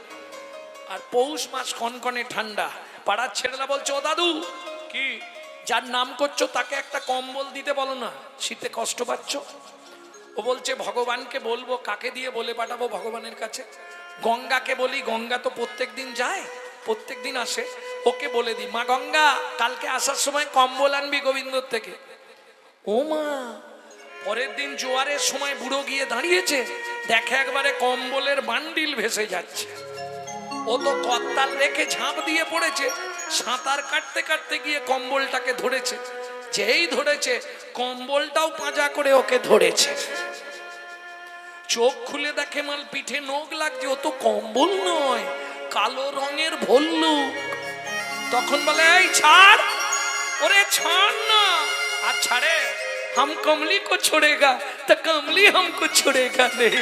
আর পৌষ মাস কনকনে ঠান্ডা, পাড়ার ছেলেরা বলছে, ও দাদু কি যার নাম করছো তাকে একটা কম্বল দিতে বলো না, শীতে কষ্ট পাচ্ছ। ও বলছে ভগবানকে বলবো, কাকে দিয়ে বলে পাঠাবো ভগবানের কাছে? গঙ্গাকে বলি, গঙ্গা তো প্রত্যেক দিন যায়, প্রত্যেক দিন আসে, ওকে বলে দি, মা গঙ্গা কালকে আসার সময় কম্বল আনবি গোবিন্দর থেকে। ও মা, পরের দিন জোয়ারের সময় বুড়ো গিয়ে দাঁড়িয়েছে, দেখে একবারে কম্বলের বান্ডিল ভেসে যাচ্ছে। ও তো কত্তাল রেখে ঝাঁপ দিয়ে পড়েছে, সাঁতার কাটতে কাটতে গিয়ে কম্বলটাকে ধরেছে, যেই ধরেছে কম্বলটাও পাঁজা করে ওকে ধরেছে। চোখ খুলে দেখে মাল পিঠে নোক লাগছে, ও তো কম্বল নয়, কালো রঙের ভল্লুক। তখন বলে, এই ছাড়, ওরে ছাড় না। আর ছাড়ে, হাম কমলি কো ছোড়েগা তো কমলি হামকো ছোড়েগা নেই।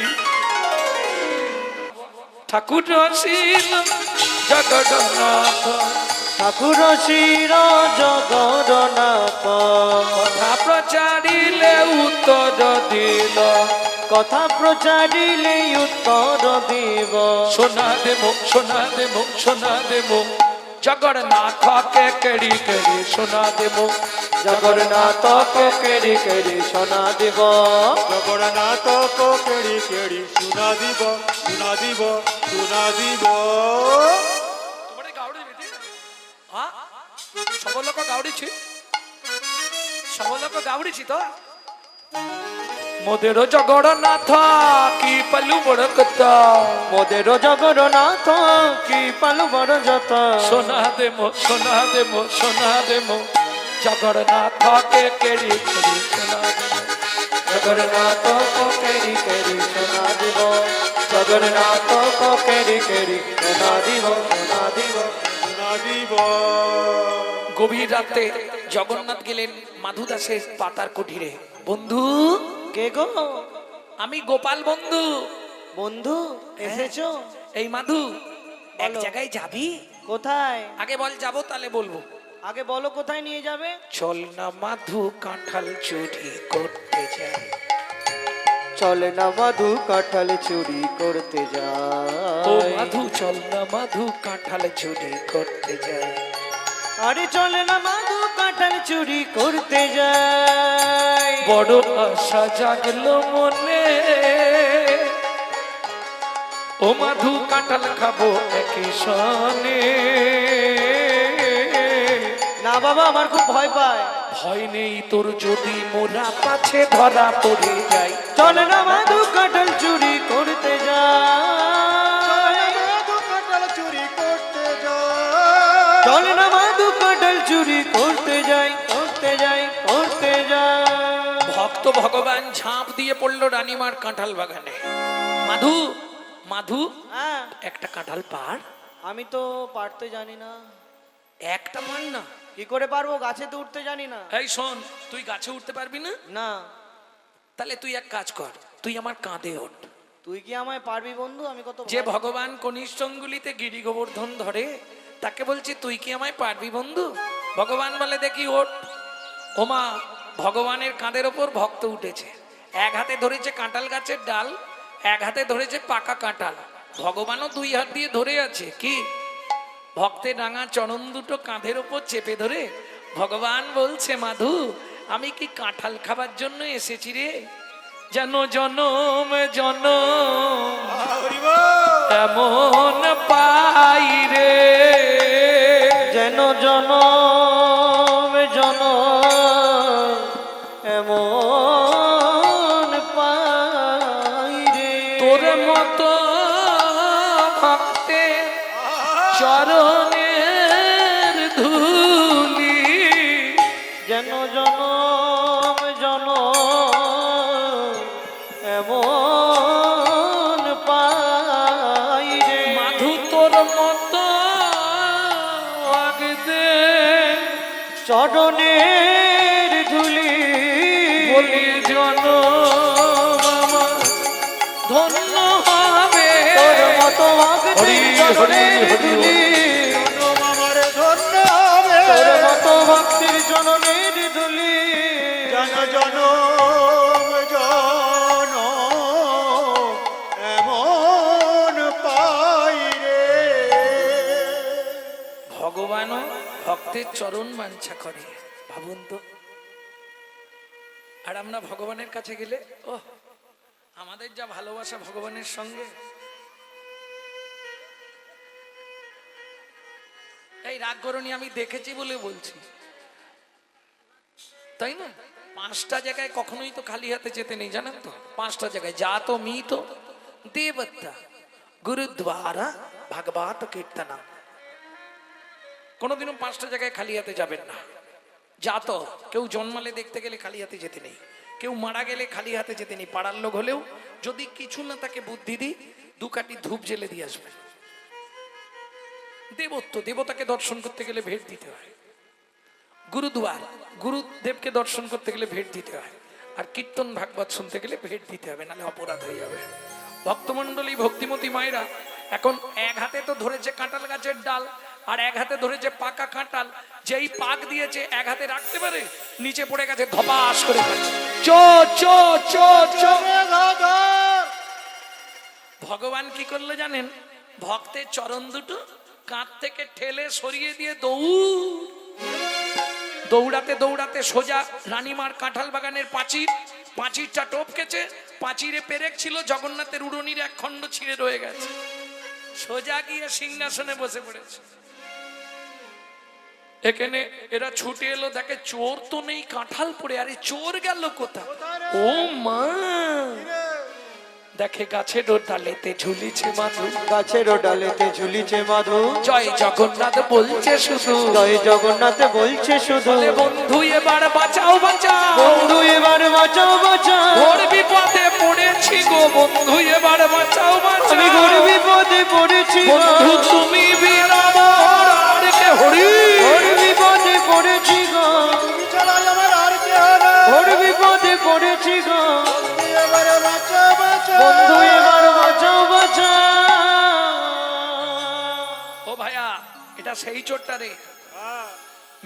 ঠাকুর রসিল জগন্নাথ, ঠাকুর শির জগন্নাথ, কথা প্রচারিলে উত্তর দিল, কথা প্রচারিলে উত্তর দিব। সোনা দেব সোনা দেব সোনা দেব জগন্নাথ কে কেড়ি কেড়ি সোনা দেব, জগন্নাথ কেড়ি কেড়ি সোনা দিব, জগন্নাথ কো কেড়ি কেড়ি সুনা দিব, সুনা দিব, সুনা দিব। তোমার গাউড়ি বেটি হ্যাঁ, সব লোক গাউড়িছি, সব লোক গাউড়িছি তো। মোদের জগন্নাথ কি পালু বড় কথা, মোদের জগন্নাথ কি পালু বড় যত। সোনা দেব সোনা দেব সোনা দেব জগন্নাথ কে কেড়ি কেড়ি সোনা দেব, জগন্নাথ কেড়ি কেড়ি সোনা দিব, জগন্নাথ কেড়ি কেড়ি সোনা দিব, সোনা দিব, সুনা দিব। গভীর রাতে জগন্নাথ গেলেন মাধু দাসের পাতার কুঠিরে। বন্ধু, কে গো? আমি গোপাল বন্ধু। বন্ধু এসেছো? এই মাধু, এক বলো। জায়গায় যাবি? কোথায়? আগে বল যাবো, তাহলে বলবো। আগে বলো কোথায় নিয়ে যাবে। চল না মাধু কাঁঠাল চুরি করতে যাই। চলে না মাধু কাঁঠাল চুরি করতে ও যায়। মাধু চল না মাধু কাঁঠাল চুরি করতে যায়। আরে চলে না মাধু কাঁঠাল চুরি করতে যায়। বড় আশা জাগলো মনে, ও মাধু কাঁঠাল খাবো একই সনে। না বাবা, আমার খুব ভয় পায়। ভয় নেই তোর যদি মোরা পাছে ধরা পড়ে যাই। চলে না মাধু কাঁঠাল চুরি করতে যায়। মাধু কাঁঠাল চুরি করতে যায়। চলে না মাধু কাঁঠাল চুরি করতে যাই, করতে যাই, করতে যাই। ভক্ত ভগবান ঝাঁপ দিয়ে পড়লো রানীমার কাঁঠাল বাগানে। মাধু মাধু হ্যাঁ, একটা কাঁঠাল পার। আমি তো পারতে জানি না। একটা পার না, কি করে পারবো? গাছে তো উঠতে জানি না। এই শোন, তুই গাছে উঠতে পারবি না? না। তাহলে তুই এক কাজ কর, তুই আমার কাঁধে ওঠ। তুই কি আমায় পারবি বন্ধু? আমি কত যে ভালো। ভগবান কনিষ্ঠ অঙ্গুলিতে গিরি গোবর্ধন ধরে, তাকে বলছি তুই কি আমায় পারবি বন্ধু? ভগবান বলে দেখি ওঠ। ওমা, ভগবানের কাঁধের ওপর ভক্ত উঠেছে। এক হাতে ধরেছে কাঁঠাল গাছের ডাল, এক হাতে ধরেছে পাকা কাঁঠাল। ভগবানও দুই হাত দিয়ে ধরে আছে। কি? ভক্তের রাঙা চরণ দুটো কাঁধের ওপর চেপে ধরে ভগবান বলছে, মাধু আমি কি কাঁঠাল খাবার জন্য এসেছি রে? যেন জনম জনম হরি বল। এমন পাই রে, যেন জনম জনম এমন পাই রে। তোর মতো ভক্তে চরণের ধুলি, যেন জনম জনম এমন পাই রে। মাধু তোর মতো আগদে চরণের ধুলি বলি জনম আমার ধন্য হবে। তোর মতো ভক্তের হরি, চরণের হরি, হরি, ধুলি, জনম আমার ধন্য হবে। তোর মতো ভক্তের চরণের ধুলি। জন জনম জনম এমন পাই রে। ভগবানও ভক্তের চরণ বাঞ্ছা করে, ভাবুন তো। আর আমরা ভগবানের কাছে গেলে ও আমাদের যা ভালোবাসা ভগবানের সঙ্গে। এই রাগ করনি, আমি দেখেছি বলে বলছি, তাই না? 5টা জায়গায় কখনোই তো খালি হাতে যেতে নেই, জানেন তো? 5টা জায়গায় যা তো মি তো দেবতা গুরুদ্বারা ভাগবত কীর্তনা। কোনোদিনও 5টা জায়গায় খালি হাতে যাবেন না। যা তো, কেউ জন্মালে দেখতে গেলে খালি হাতে যেতে নেই, কেউ মারা গেলে খালি হাতে যেতে নেই। পাড়ার লোক হলেও যদি কিছু না তাকে বুদ্ধি দিই, 2 কাঠি ধূপ জেলে দিয়ে আসবেন। দেবত্ব, দেবতাকে দর্শন করতে গেলে ভেট দিতে হয়। গুরুদুয়ার, গুরুদেবকে দর্শন করতে গেলে ভেট দিতে হয়। আর কীর্তন ভাগবত শুনতে গেলে ভেট দিতে হবে, নাহলে অপরাধ হয়ে যাবে। ভক্তমণ্ডলী, ভক্তিমতী মায়েরা, এখন এক হাতে তো ধরেছে কাঁঠাল গাছের ডাল, আর এক হাতে ধরেছে পাকা কাঁঠাল। যেই পাক দিয়েছে এক হাতে রাখতে পারে, নিচে পড়ে গেছে ধপাস করে। চো চো চো চো। ভগবান কি করলো জানেন? ভক্তের চরণ দুটো কাঁধ থেকে ঠেলে সরিয়ে দিয়ে দৌড়াতে দৌড়াতে সোজা রানীমার কাঁঠাল বাগানের পাঁচিরটা টপকেছে। পাঁচিরে পেরেক ছিল, জগন্নাথের উড়নির এক খণ্ড ছিঁড়ে রয়ে গেছে। সোজা গিয়ে সিংহাসনে বসে পড়েছে। এখানে এরা ছুটে এলো, দেখে চোর তো নেই, কাঁঠাল পড়ে। আরে চোর গেল কোথা? ও মা, দেখে গাছের ডালেতে ঝুলিছে মাধু, গাছের ডালেতে ঝুলিছে মাধু। জয় জগন্নাথ বলছে শুধু, জয় জগন্নাথ বলছে শুধু। বলে বন্ধু এবার বাঁচাও বাঁচাও, বন্ধু এবার বাঁচাও বাঁচাও। ঘোর বিপদে পড়েছি গো বন্ধু, এবার বাঁচাও বাঁচাও। আমি ঘোর বিপদে পড়েছি গো। বন্ধু তুমি বিনা মোর আর কে হরি। ঘোর বিপদে পড়েছি গো। তুমি ছাড়া আমার আর কেউ নেই। ঘোর বিপদে পড়েছি গো। এবার বাঁচা বাঁচা। বন্ধু এবার বাঁচাও বাঁচাও। ও ভাইয়া, এটা সেই চোরটা রে। হ্যাঁ,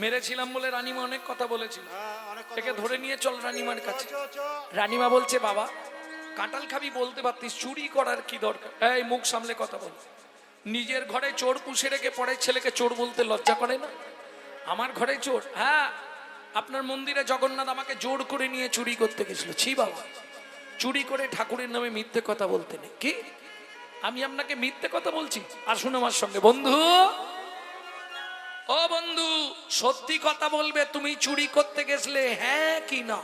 মেরেছিলাম বলে রানীমা অনেক কথা বলেছিল। হ্যাঁ, অনেক কথা একে ধরে নিয়ে চল রানীমার কাছে। চো, চো। রানীমা বলছে, বাবা কাঁঠাল খাবি বলতে পারতিস, চুরি করার কি দরকার? এই মুখ সামলে কথা বল। নিজের ঘরে চোর পুষে রেখে পরের ছেলেকে চোর বলতে লজ্জা করে না? আমার ঘরে চোর? হ্যাঁ, আপনার মন্দিরে জগন্নাথ আমাকে জোর করে নিয়ে চুরি করতে গেছিল। ছি বাবা, চুরি করে ঠাকুরের নামে মিথ্যে কথা বলতে নেই। কি আমি আপনাকে মিথ্যে কথা বলছি? আসুন আমার সঙ্গে বন্ধু। ও বন্ধু, সত্যি কথা বলবে, তুমি চুরি করতে গেছিলে, হ্যাঁ কি না?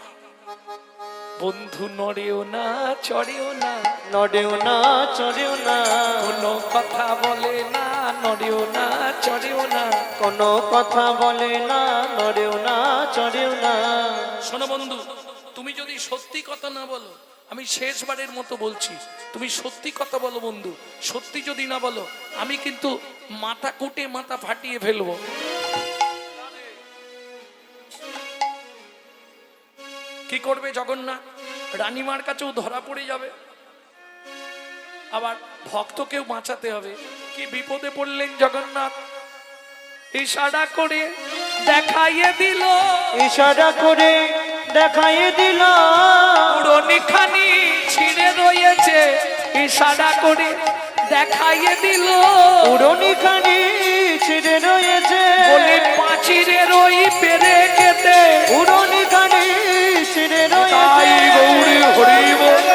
বন্ধু নড়েও না চড়েও না, নড়েও না চড়েও না, কোনো কথা বলে না, নড়েও না চড়েও না। কোনো কথা বলে না, নড়েও না চড়েও না। শোনো বন্ধু, তুমি যদি সত্যি কথা না বলো, আমি শেষবারের মতো বলছি, তুমি সত্যি কথা বলো বন্ধু। সত্যি যদি না বলো, আমি কিন্তু মাথা কুটে মাথা ফাটিয়ে ফেলবো। কি করবে জগন্নাথ? রানীমার কাছেও ধরা পড়ে যাবে, আবার ভক্তকেও বাঁচাতে হবে। কি বিপদে পড়লেন জগন্নাথ। ইশারা করে দেখাইয়ে দিল, ইশারা করে দেখাইয়ে দিল, উড়নিখানি ছিঁড়ে রয়েছে। ইশারা করে দেখাইয়ে দিল, উড়নিখানি ছিঁড়ে রয়েছে। বলে পাঁচিরের ওই পেরে কেটে, উড়নিখানি ছিঁড়ে তাই রয়েছে। গৌরী হরি বল।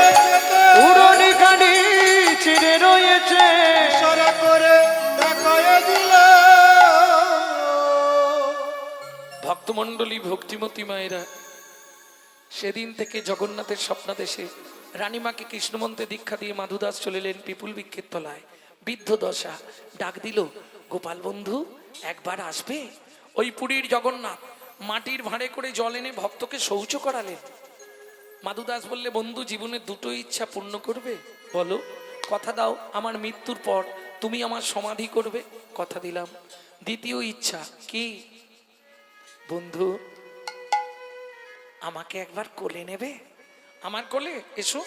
উড়নিখানি ছিঁড়ে রয়েছে। ইশারা করে দেখায় দিল। ভক্তমণ্ডলী, ভক্তিমতী মায়েরা, সেদিন থেকে জগন্নাথের স্বপ্নাদেশে রানীমাকে কৃষ্ণমন্ত্রে দীক্ষা দিয়ে মাধুদাস চলিলেন পিপুল বৃক্ষের তলায়। বৃদ্ধ দশা ডাক দিল, গোপাল বন্ধু একবার আসবে? ওই পুরীর জগন্নাথ মাটির ভাঁড়ে করে জল এনে ভক্তকে শৌচ করালেন। মাধুদাস বললে, বন্ধু জীবনে দুটো ইচ্ছা পূর্ণ করবে? বলো, কথা দাও আমার মৃত্যুর পর তুমি আমার সমাধি করবে। কথা দিলাম। দ্বিতীয় ইচ্ছা কি? বন্ধু আমাকে একবার কোলে নেবে? আমার কোলে এসো।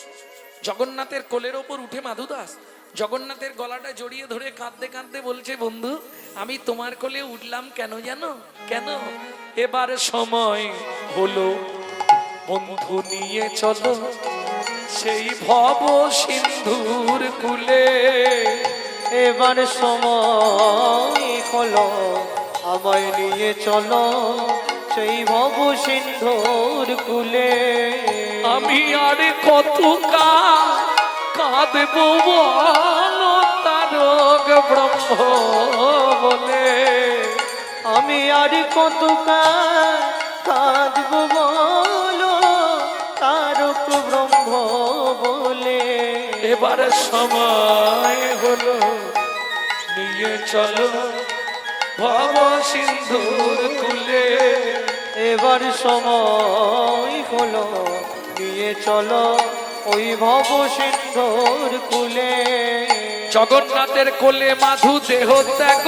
জগন্নাথের কোলের ওপর উঠে মাধুদাস জগন্নাথের গলাটা জড়িয়ে ধরে কাঁদতে কাঁদতে বলছে, বন্ধু আমি তোমার কোলে উঠলাম কেন জানো? কেন? এবার সময় হলো, বন্ধু নিয়ে চলো সেই ভব সিন্ধুর কুলে। এবার সময় হলো, আমায় নিয়ে চলো সেই ভব সিন্ধুর কুলে। আমি আর কত কাঁদব বলো তারক ব্রহ্ম বলে। আমি আর কত কাঁদব বলো তারক ব্রহ্ম বলে। এবার সময় হলো, নিয়ে চলো ভব সিন্ধুর কুলে। এবার সময় হলো, নিয়ে চলো ওই ভব সিন্ধুর কুলে। জগন্নাথের কোলে মাধু দেহ ত্যাগ